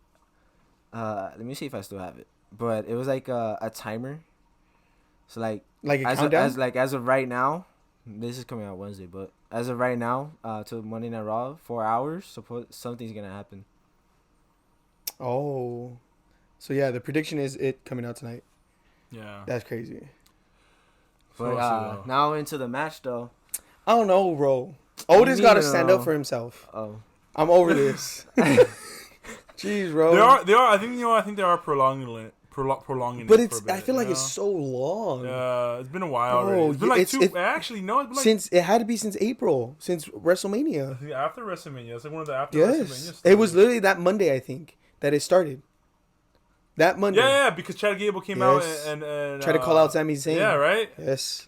let me see if I still have it. But it was like a timer. So like Like a countdown. as of right now, this is coming out Wednesday. But as of right now, to Monday Night Raw, 4 hours. Suppose something's gonna happen. Oh, so yeah, the prediction is it coming out tonight. Yeah. That's crazy. So But now into the match though. I don't know, bro. You Otis got to need to stand know. up for himself. Oh. I'm over this. Jeez, bro. They are. I think they are prolonging it. Prolonging But it it's. for a bit, I feel like you it's know? so long. It's been a while Bro, already. It's been like it's- 2. it- Actually, no. It's been like Since it had to be since April, since WrestleMania. I think after WrestleMania. It's like one of the after Yes, WrestleMania. it was stories. literally that Monday, I think, that it started. That Monday. Yeah, because Chad Gable came out Yes. and Try to call out Sami Zayn. Yeah, right. Yes.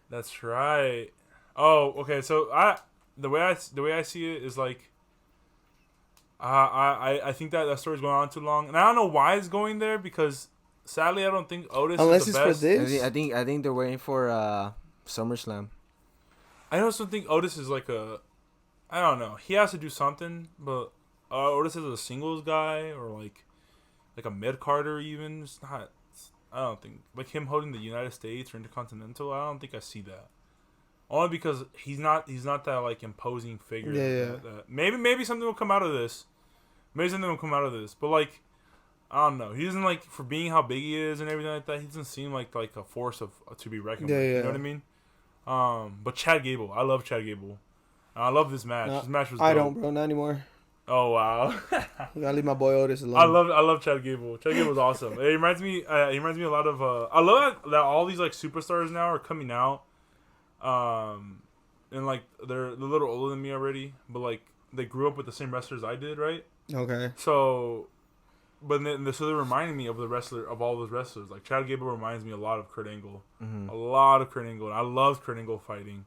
That's right. Oh, okay. So the way I see it is like, I think that story's going on too long, and I don't know why it's going there because sadly I don't think Otis Unless is the it's best. for this. I think they're waiting for SummerSlam. I also think Otis is like I don't know. He has to do something, but Otis is a singles guy or like a mid carder even. It's not. I don't think like him holding the United States or Intercontinental. I don't think I see that. Only because he's not that like imposing figure. Yeah. That maybe something will come out of this. But like I don't know. He doesn't like for being how big he is and everything like that. He doesn't seem like a force to be reckoned with. Yeah. You know what I mean? But Chad Gable, I love Chad Gable. And I love this match. No, This match was. I dope. don't, bro. Not anymore. Oh wow. You gotta leave my boy Otis alone. I love Chad Gable. Chad Gable was awesome. It reminds me a lot of I love that all these like superstars now are coming out, and like they're a little older than me already, but like they grew up with the same wrestlers I did, right? Okay. So, but then so they're reminding me of all those wrestlers. Like Chad Gable reminds me a lot of Kurt Angle, a lot of Kurt Angle. And I loved Kurt Angle fighting.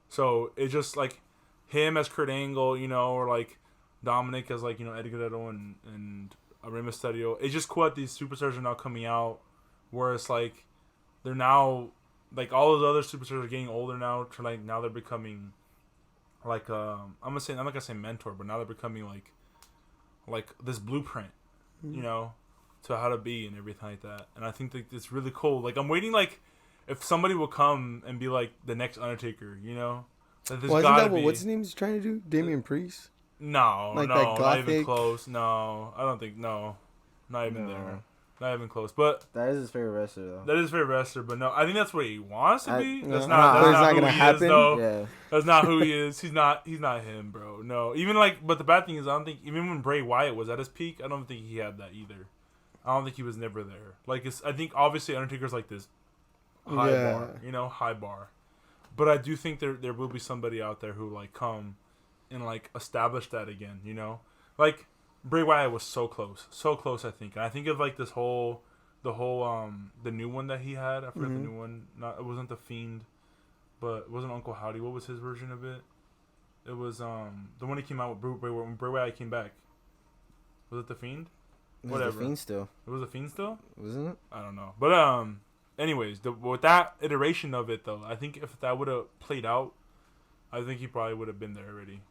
So it's just like him as Kurt Angle, you know, or like Dominic as like, you know, Eddie Guerrero and Rey Mysterio. It's just cool that these superstars are now coming out, where it's like they're now like all those other superstars are getting older now. To like now they're becoming like I'm not gonna say mentor, but now they're becoming like this blueprint, you know, to how to be and everything like that. And I think that it's really cool. Like I'm waiting, like if somebody will come and be like the next Undertaker, you know. That Well, isn't that what's his name is trying to do? Damian Priest. No, like no, that not gothic. even close. No, I don't think. No, not even there. Not even close. But that is his favorite wrestler, though. That is his favorite wrestler, but no, I think that's what he wants to be. No. That's But not it's not who gonna he happen? is, though. Yeah. That's not who he is. He's not him, bro. No, even like, but the bad thing is, I don't think even when Bray Wyatt was at his peak, I don't think he had that either. I don't think he was never there. Like, I think obviously Undertaker's like this high bar, you know, high bar. But I do think there will be somebody out there who like come and like establish that again, you know, like Bray Wyatt was so close, I think. And I think of like the new one that he had. I forgot the new one. It wasn't the Fiend, but it wasn't Uncle Howdy. What was his version of it? It was the one he came out with when Bray Wyatt came back. Was it the Fiend? Whatever. The Fiend still. It was the Fiend still? Wasn't it? I don't know. But anyways, with that iteration of it though, I think if that would have played out, I think he probably would have been there already.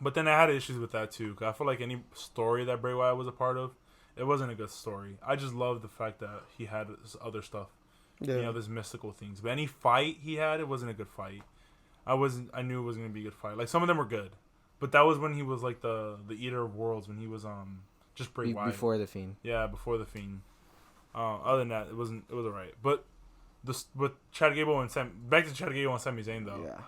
But then I had issues with that too, because I feel like any story that Bray Wyatt was a part of, it wasn't a good story. I just love the fact that he had this other stuff, you know, this mystical things. But any fight he had, it wasn't a good fight. I knew it wasn't gonna be a good fight. Like some of them were good, but that was when he was like the Eater of Worlds, when he was just Bray Wyatt before the Fiend. Yeah, before the Fiend. Other than that, it was alright. But with Chad Gable and back to Chad Gable and Sami Zayn though. Yeah.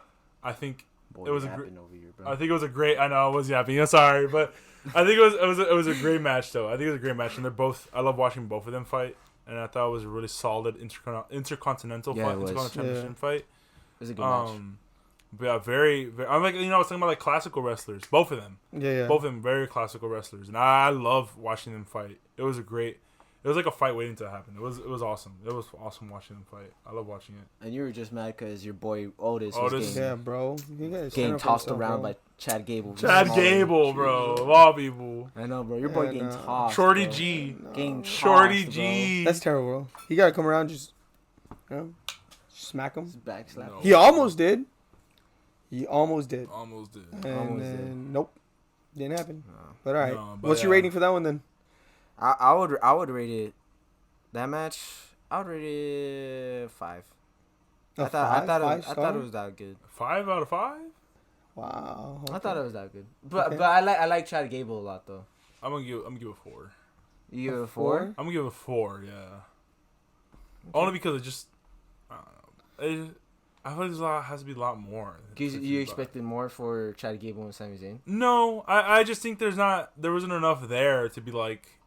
I think Boy, it was over here, bro. I think it was a great. I know I was yapping. I'm sorry, but I think it was a great match though. I think it was a great match, and they're both. I love watching both of them fight, and I thought it was a really solid intercontinental fight, intercontinental championship fight. It was a good match. But yeah, very, very. I'm like, you know, I was talking about like classical wrestlers. Both of them. Yeah. Both of them very classical wrestlers, and I love watching them fight. It was like a fight waiting to happen. It was awesome. It was awesome watching them fight. I love watching it. And you were just mad because your boy Otis was getting tossed around by Chad Gable. Chad Gable, bro. Of all people. I know, bro. Your boy getting tossed. Shorty bro. G. Getting Shorty tossed, G. That's terrible, bro. He gotta come around, just, you know, smack him. Just backslap. No. He almost did. Almost did. And then, nope, didn't happen. No. But all right, No, but what's your rating for that one then? I would rate it. That match, I would rate it 5. I thought it was that good. 5 out of 5. Wow. Okay. I thought it was that good. But I like Chad Gable a lot though. I'm gonna give it a 4. You give it a 4? I'm gonna give it a 4. Yeah. Okay. Only because it just. I feel like there has to be a lot more. You expected more for Chad Gable and Sami Zayn? No, I just think there wasn't enough there to be like,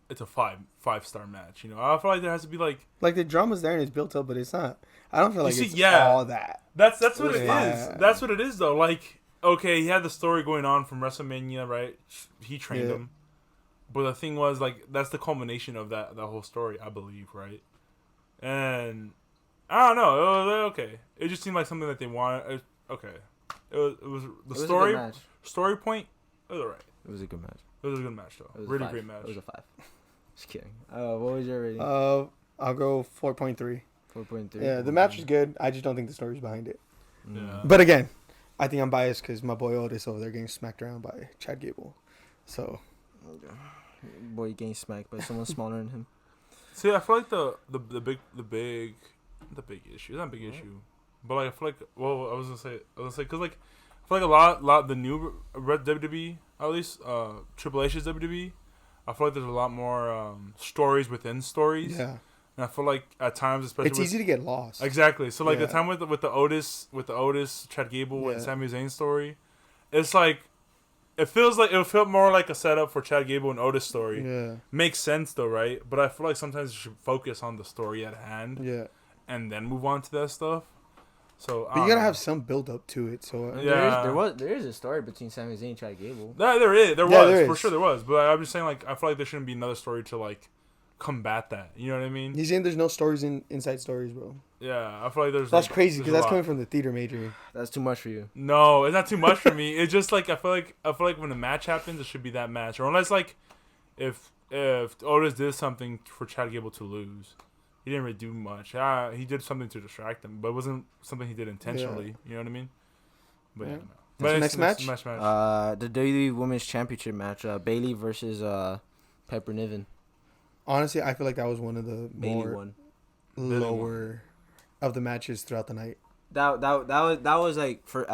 it's a 5-star match. You know, I feel like there has to be like the drama's there and it's built up, but it's not. I don't feel like it's yeah, all that. That's what it is. That's what it is though. Like, okay, he had the story going on from WrestleMania, right? He trained him, but the thing was like that's the culmination of that whole story, I believe, right? And I don't know. It was okay. It just seemed like something that they wanted. Okay, it was story point. It was alright. It was a good match. It was a good match though. Really great match. It was a 5. Just kidding. What was your rating? I'll go 4.3. 4.3. Yeah, the match was good. I just don't think the story's behind it. Yeah. But again, I think I'm biased because my boy Otis over there getting smacked around by Chad Gable. So, boy getting smacked by someone smaller than him. See, I feel like the big issue. It's not a big issue, but like I feel like I was gonna say because like I feel like a lot the new WWE, at least Triple H's WWE, I feel like there's a lot more stories within stories. yeah. And I feel like at times, especially It's easy to get lost. Exactly. So like Yeah. the time with the Otis, Chad Gable and Sami Zayn story, it's like it felt more like a setup for Chad Gable and Otis story. Yeah. Makes sense though, right? But I feel like sometimes you should focus on the story at hand. Yeah. And then move on to that stuff. So, But you gotta have some build up to it. So Yeah. There is a story between Sami Zayn and Chad Gable. There is. There Yeah, was. there For is. sure there was. But I'm just saying, like, I feel like there shouldn't be another story to, like, combat that. You know what I mean? he's saying there's no stories inside stories, bro. Yeah. I feel like there's. That's like, crazy there's because a that's lot. coming from the theater major. That's too much for you. No, it's not too much for me. It's just, like, I feel like when a match happens, it should be that match. Or unless, like, if Otis did something for Chad Gable to lose. He didn't really do much. He did something to distract him, but it wasn't something he did intentionally. You know what I mean? But Yeah. no. What's But the it's next match? The WWE Women's Championship match. Bailey versus Piper Niven. Honestly, I feel like that was one of the Bailey more won. lower of the matches throughout the night. That was like for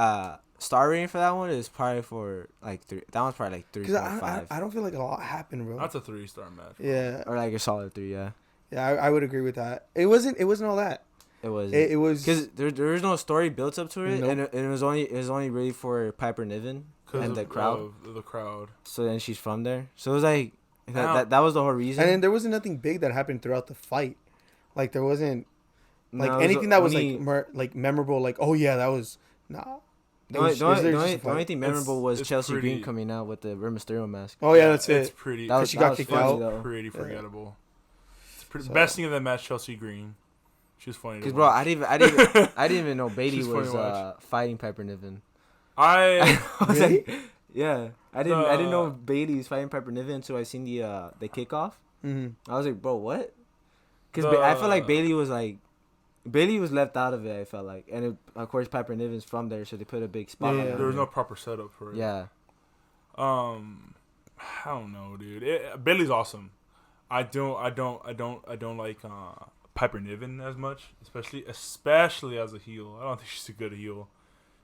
star rating for that one is probably for like 3. That one's probably like 3.5 I don't feel like a lot happened, bro. That's a 3-star match. Yeah, or like a solid 3. Yeah, yeah, I would agree with that. It wasn't all that. it was. It was Because there was no story built up to it, Nope. and it was only really for Piper Niven and the crowd. The crowd. So then she's from there. So it was like Now- that was the whole reason. and then there wasn't nothing big that happened throughout the fight. Like there wasn't like No, it was anything that was only- like memorable. Like oh yeah, that was nah. The only, It was literally just a the only fight. thing memorable was it's Chelsea pretty- Green coming out with the Rey Mysterio mask. Oh yeah, that's It's it. pretty. That was, she that got was kicked funny, out. though. Pretty Yeah. forgettable. So- Best thing of that match, Chelsea Green. She was funny. to Because bro, watch. I didn't even know Bailey She's funny was to watch. fighting Piper Niven. I I was Really? like, yeah, I didn't know Bailey was fighting Piper Niven until I seen the kickoff. Mm-hmm. I was like, bro, what? Because The- I felt like Bailey was left out of it. I felt like, and of course Piper Niven's from there, so they put a big spot. Yeah. there was no proper setup for it. Yeah, I don't know, dude. Bailey's awesome. I don't like Piper Niven as much, especially as a heel. I don't think she's a good heel.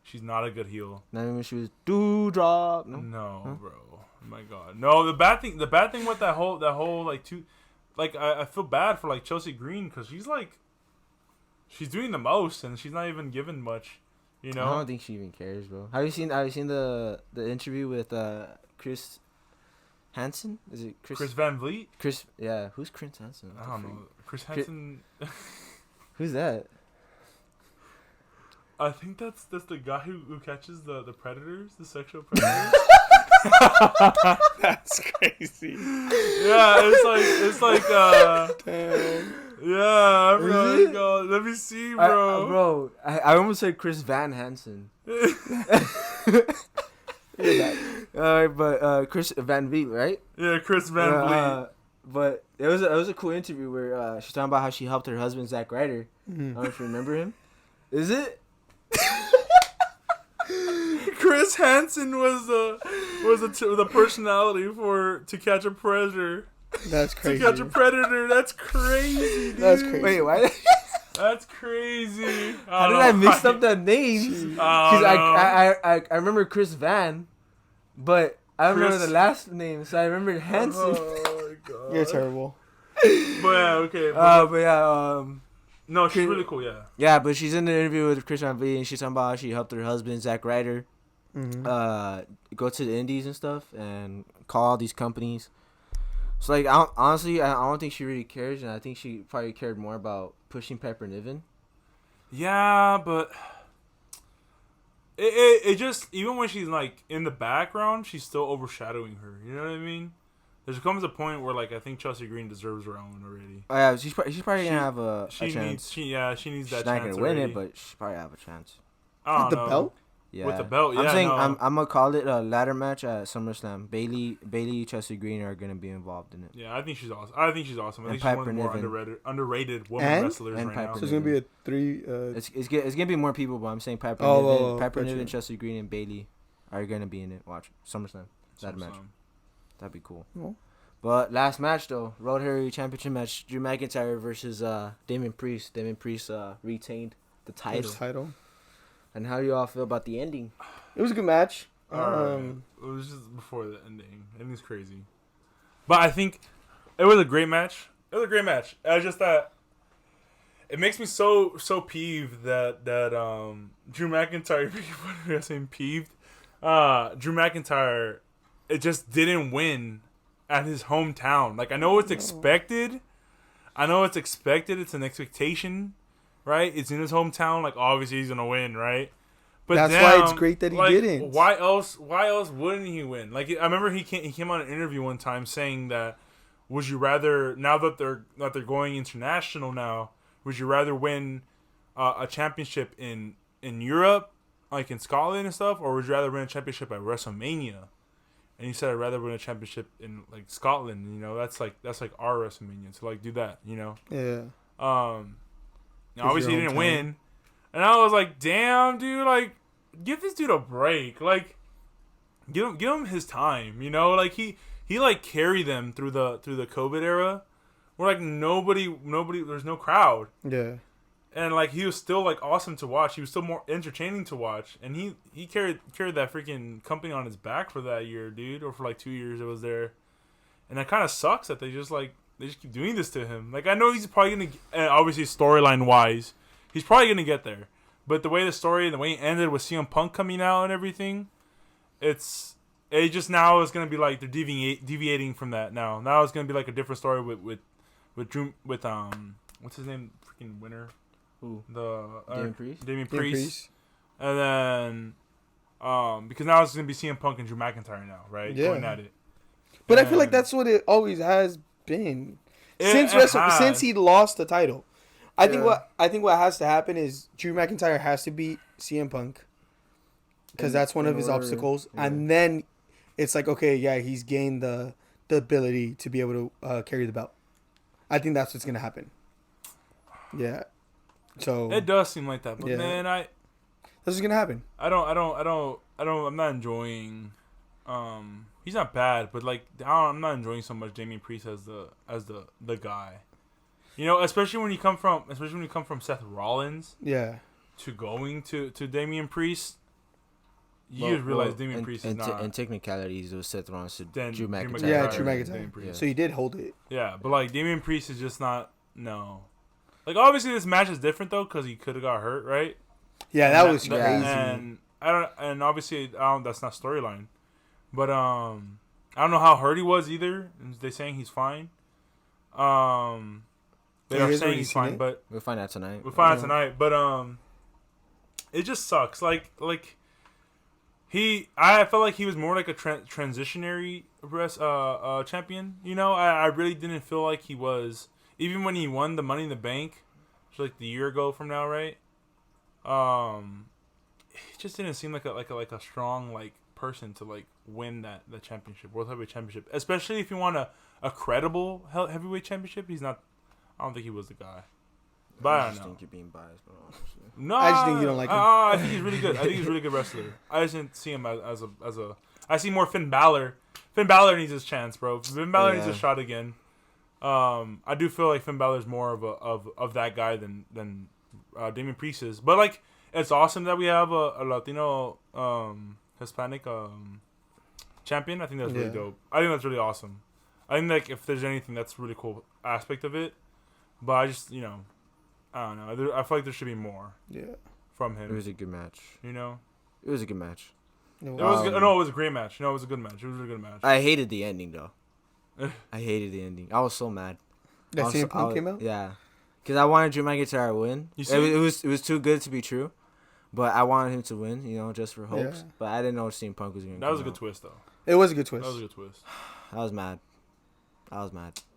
She's not a good heel. not even when she was drop. No, No, Huh? bro. Oh my God. No, the bad thing with that whole like I feel bad for like Chelsea Green because she's doing the most and she's not even given much. You I know. don't think she even cares, bro. Have you seen the interview with Chris Hansen? Is it Chris Van Vliet. Chris? Yeah, who's Chris Hansen? What I the don't freak? know. Chris Hansen. Who's that? I think that's the guy who catches the predators, the sexual predators. That's crazy. Yeah, it's like Damn. yeah, bro. Is it? Go. Let me see, bro. I almost said Chris Van Hansen. But Chris Van Vliet, right? Yeah, Chris Van Vliet. But it was a cool interview where she's talking about how she helped her husband Zack Ryder. I don't know if you remember him. Is it? Chris Hansen was the personality for To Catch a Predator. That's To crazy. Catch a Predator. That's crazy, dude. That's crazy. Wait, why? That's crazy. How did I mix up the names? Jeez. Because I I remember Chris Van, but I don't remember Chris- the last name, so I remember Hansen. Oh my God. You're terrible. But yeah, okay. But yeah, no, she's really cool. Yeah. yeah, but she's in the interview with Chris Van Vliet, and she's talking about how she helped her husband Zack Ryder Mm-hmm. go to the indies and stuff and call all these companies. So like, honestly, I don't think she really cares, and I think she probably cared more about pushing Piper Niven. Yeah, but it just, even when she's like in the background, she's still overshadowing her. You know what I mean? There comes a point where like I think Chelsea Green deserves her own already. Oh yeah, she's probably gonna have a She chance. needs she needs She's that not chance gonna win already. it, but she probably have a chance. I don't With the know. belt? Yeah. With the belt, I'm yeah, saying no. I'm gonna call it a ladder match at SummerSlam. Bailey, Chelsea Green are gonna be involved in it. Yeah, I think she's awesome. I think she's And one of Piper the more Niven. underrated women And? wrestlers And right Piper now. So it's gonna be a 3. It's gonna be more people, but I'm saying Piper Oh, Niven, oh, Piper gotcha. Niven, Chelsea Green, and Bailey are gonna be in it. Watch SummerSlam ladder match. So, That'd be cool. Oh. But last match though, Road Harry Championship match: Drew McIntyre versus Damon Priest. Damon Priest retained the title. Title. And how do you all feel about the ending? It was a good match. Alright. It was just before the ending. Ending's crazy. But I think it was a great match. It was a great match. It's just that it makes me so peeved that Drew McIntyre what am I saying peeved? Drew McIntyre it just didn't win at his hometown. Like I know it's expected. It's an expectation, right? It's in his hometown. Like, obviously he's gonna win, right? But That's why it's great that he didn't. Why else wouldn't he win? Like, I remember he came on an interview one time saying that, would you rather, now that they're going international now, would you rather win a championship in Europe, like in Scotland and stuff, or would you rather win a championship at WrestleMania? And he said, I'd rather win a championship in like Scotland. You know, that's like our WrestleMania to like do that. You know. Yeah. Obviously he didn't win, and I was like, damn, dude, like, give this dude a break. Like, give him his time. You know, like he like carried them through the COVID era, where like nobody, there's no crowd. Yeah. And like he was still like awesome to watch. He was still more entertaining to watch. And he carried that freaking company on his back for that year, dude, or for like 2 years it was there. And it kind of sucks that they just keep doing this to him. Like, I know he's probably gonna, and obviously storyline wise, he's probably gonna get there. But the way the story and the way it ended with CM Punk coming out and everything, it just now is gonna be like they're deviating from that now. Now it's gonna be like a different story with Drew, with what's his name, freaking winner. Who? Damian Priest. And then, because now it's going to be CM Punk and Drew McIntyre now, right? Yeah. Going at it. But I feel like that's what it always has been. Since he lost the title. I think what has to happen is Drew McIntyre has to beat CM Punk. Because that's one of his obstacles. Yeah. And then it's like, okay, yeah, he's gained the ability to be able to carry the belt. I think that's what's going to happen. Yeah. So it does seem like that, but man, this is gonna happen. I'm not enjoying. He's not bad, but like I'm not enjoying so much Damian Priest as the guy. You know, especially when you come from Seth Rollins. Yeah. To going to Damian Priest, you just realize Damian Priest is not. In technicalities, it was Seth Rollins to Drew McIntyre. Yeah, Drew McIntyre. Yeah. So he did hold it. Yeah, but like Damian Priest is just not. No. Like, obviously this match is different though because he could have got hurt, right? Yeah, that was crazy. And obviously that's not storyline, but I don't know how hurt he was either. They're saying he's fine. They are saying he's fine, but we'll find out tonight. But it just sucks. Like I felt like he was more like a transitionary champion. You know, I really didn't feel like he was. Even when he won the Money in the Bank, like the year ago from now, right? It just didn't seem like a strong like person to like win that championship, World Heavyweight Championship. Especially if you want a credible heavyweight championship, he's not. I don't think he was the guy. But I don't know. Think you're being biased, bro. No, I just think you don't like him. I think he's really good. I think he's a really good wrestler. I just didn't see him as a. I see more Finn Balor. Finn Balor needs his chance, bro. Finn Balor needs a shot again. I do feel like Finn Balor's more of that guy than Damian Priest is. But like, it's awesome that we have a Latino Hispanic champion. I think that's really dope. I think that's really awesome. I think like if there's anything that's a really cool aspect of it, but I just I don't know. I feel like there should be more. Yeah. From him. It was a good match. You know. It was a good match. It was good. No, it was a great match. No, it was a good match. It was a really good match. I hated the ending though. I hated the ending. I was so mad. That CM Punk came out? Yeah. Because I wanted Drew McIntyre to win. It was too good to be true. But I wanted him to win, you know, just for hopes. Yeah. But I didn't know CM Punk was going to That was a good twist, though. It was a good twist. That was a good twist. I was mad.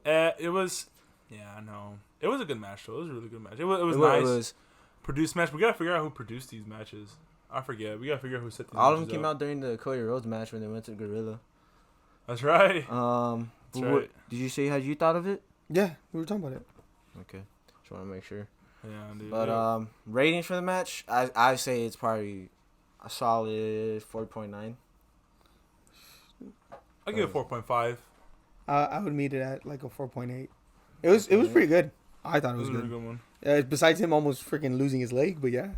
It was... Yeah, I know. It was a good match, though. It was a really good match. It was nice. It was produced match. We got to figure out who produced these matches. I forget. We got to figure out who set these all of them came out during the Cody Rhodes match when they went to Gorilla. That's right. That's right. Did you say how you thought of it? Yeah, we were talking about it. Okay. Just want to make sure. Yeah, dude. But ratings for the match, I say it's probably a solid 4.9. I give it 4.5. I would meet it at like a 4.8. It was pretty good. I thought it was good. A really good one. Besides him almost freaking losing his leg, but yeah.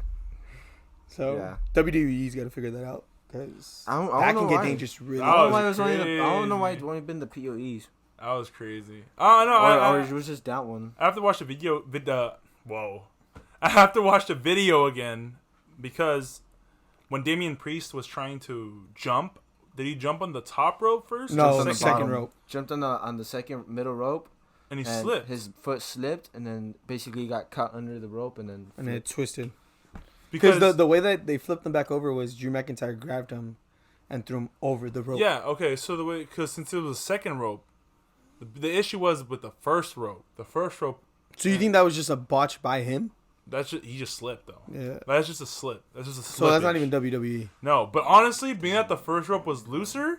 So WWE's got to figure that out because that can get dangerous really. I don't know why it's only been the PLEs. That was crazy. Oh no! Or it was just that one. I have to watch the video. I have to watch the video again because when Damian Priest was trying to jump, did he jump on the top rope first? No, on the second rope. Jumped on the second middle rope. And he and slipped. his foot slipped, and then basically got caught under the rope, and then it twisted. Because the way that they flipped him back over was Drew McIntyre grabbed him and threw him over the rope. Yeah, okay. So the way, because since it was a second rope, the issue was with the first rope. The first rope. So you think that was just a botch by him? He just slipped though. Yeah. That's just a slip. That's just a slip. So that's not even WWE. No, but honestly, being that the first rope was looser,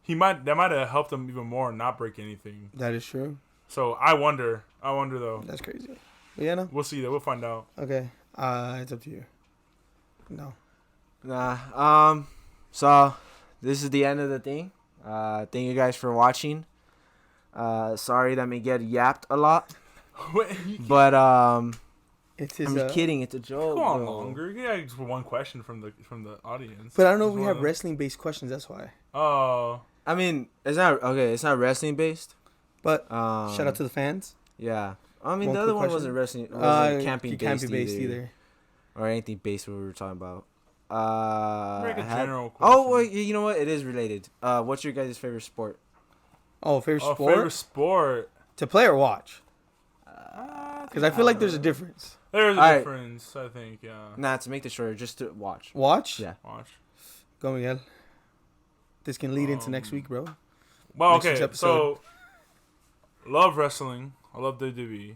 that might have helped him even more and not break anything. That is true. So I wonder though. That's crazy. But yeah, no. We'll see. We'll find out. Okay. It's up to you. No. Nah. So this is the end of the thing. Thank you guys for watching. Sorry that Miguel yapped a lot. But It's his, I'm just kidding. It's a joke. Go on bro. longer. Yeah, just one question from the audience. But I don't know if we have wrestling based questions. That's why. Oh. I mean, it's not okay. It's not wrestling based. But shout out to the fans. Yeah. I mean, One the other quick one question. wasn't wrestling. Wasn't camping based either. either. Or anything based what we were talking about. Make a I had- general question. Oh, well, you know what? It is related. What's your guys' favorite sport? Oh, favorite Oh, sport? favorite sport. To play or watch? Because I feel like there's a difference. There's a Alright. difference, I think, yeah. Nah, to make the shorter, just to watch. Watch? Yeah. Watch. Go, Miguel. This can lead into next week, bro. Well, Next week's okay, episode. so love wrestling. I love WWE.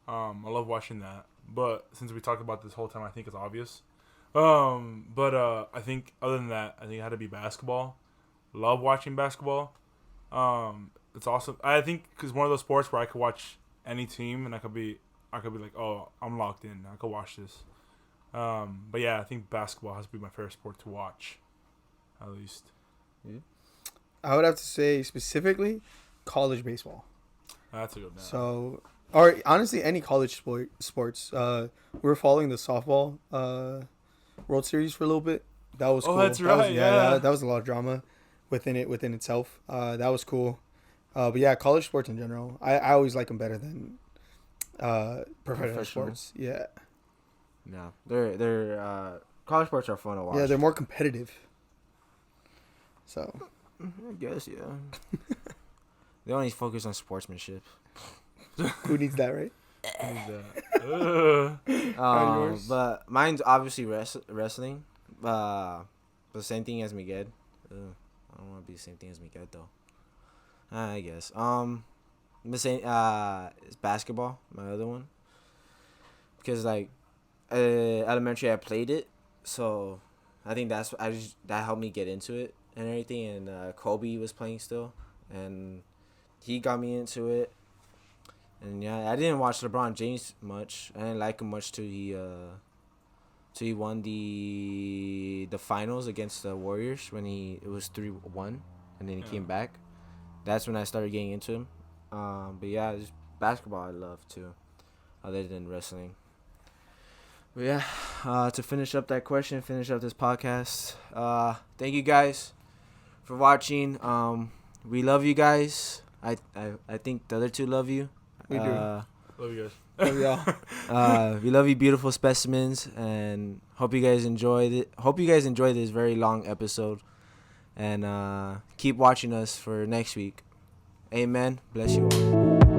I love watching that. But since we talked about this whole time, I think it's obvious. But I think other than that, I think it had to be basketball. Love watching basketball. It's awesome. I think because one of those sports where I could watch any team and I could be like, oh, I'm locked in. I could watch this. But yeah, I think basketball has to be my favorite sport to watch, at least. I would have to say specifically college baseball. That's a good one. So, or honestly, any college sports. We were following the softball World Series for a little bit. That was cool. That's That was- right, yeah. that was a lot of drama within itself. That was cool. But yeah, college sports in general, I always like them better than professional sports. Yeah, No, they're college sports are fun to watch. yeah, they're more competitive. So I guess yeah. They only focus on sportsmanship. who needs that, right? yours? But mine's obviously wrestling. The same thing as Miguel. I don't want to be the same thing as Miguel though. I guess. The same. It's basketball. My other one. Because like, elementary I played it, so I think that helped me get into it and everything. And Kobe was playing still, and he got me into it. And yeah, I didn't watch LeBron James much. I didn't like him much till he won the finals against the Warriors when it was 3-1, and then he came back. That's when I started getting into him. But yeah, just basketball I love too, other than wrestling. But yeah, to finish up that question, finish up this podcast. Thank you guys for watching. We love you guys. I think the other two love you. We do. Love you guys. Love y'all. We love you, beautiful specimens, and hope you guys enjoyed it. Hope you guys enjoyed this very long episode, and keep watching us for next week. Amen. Bless you all.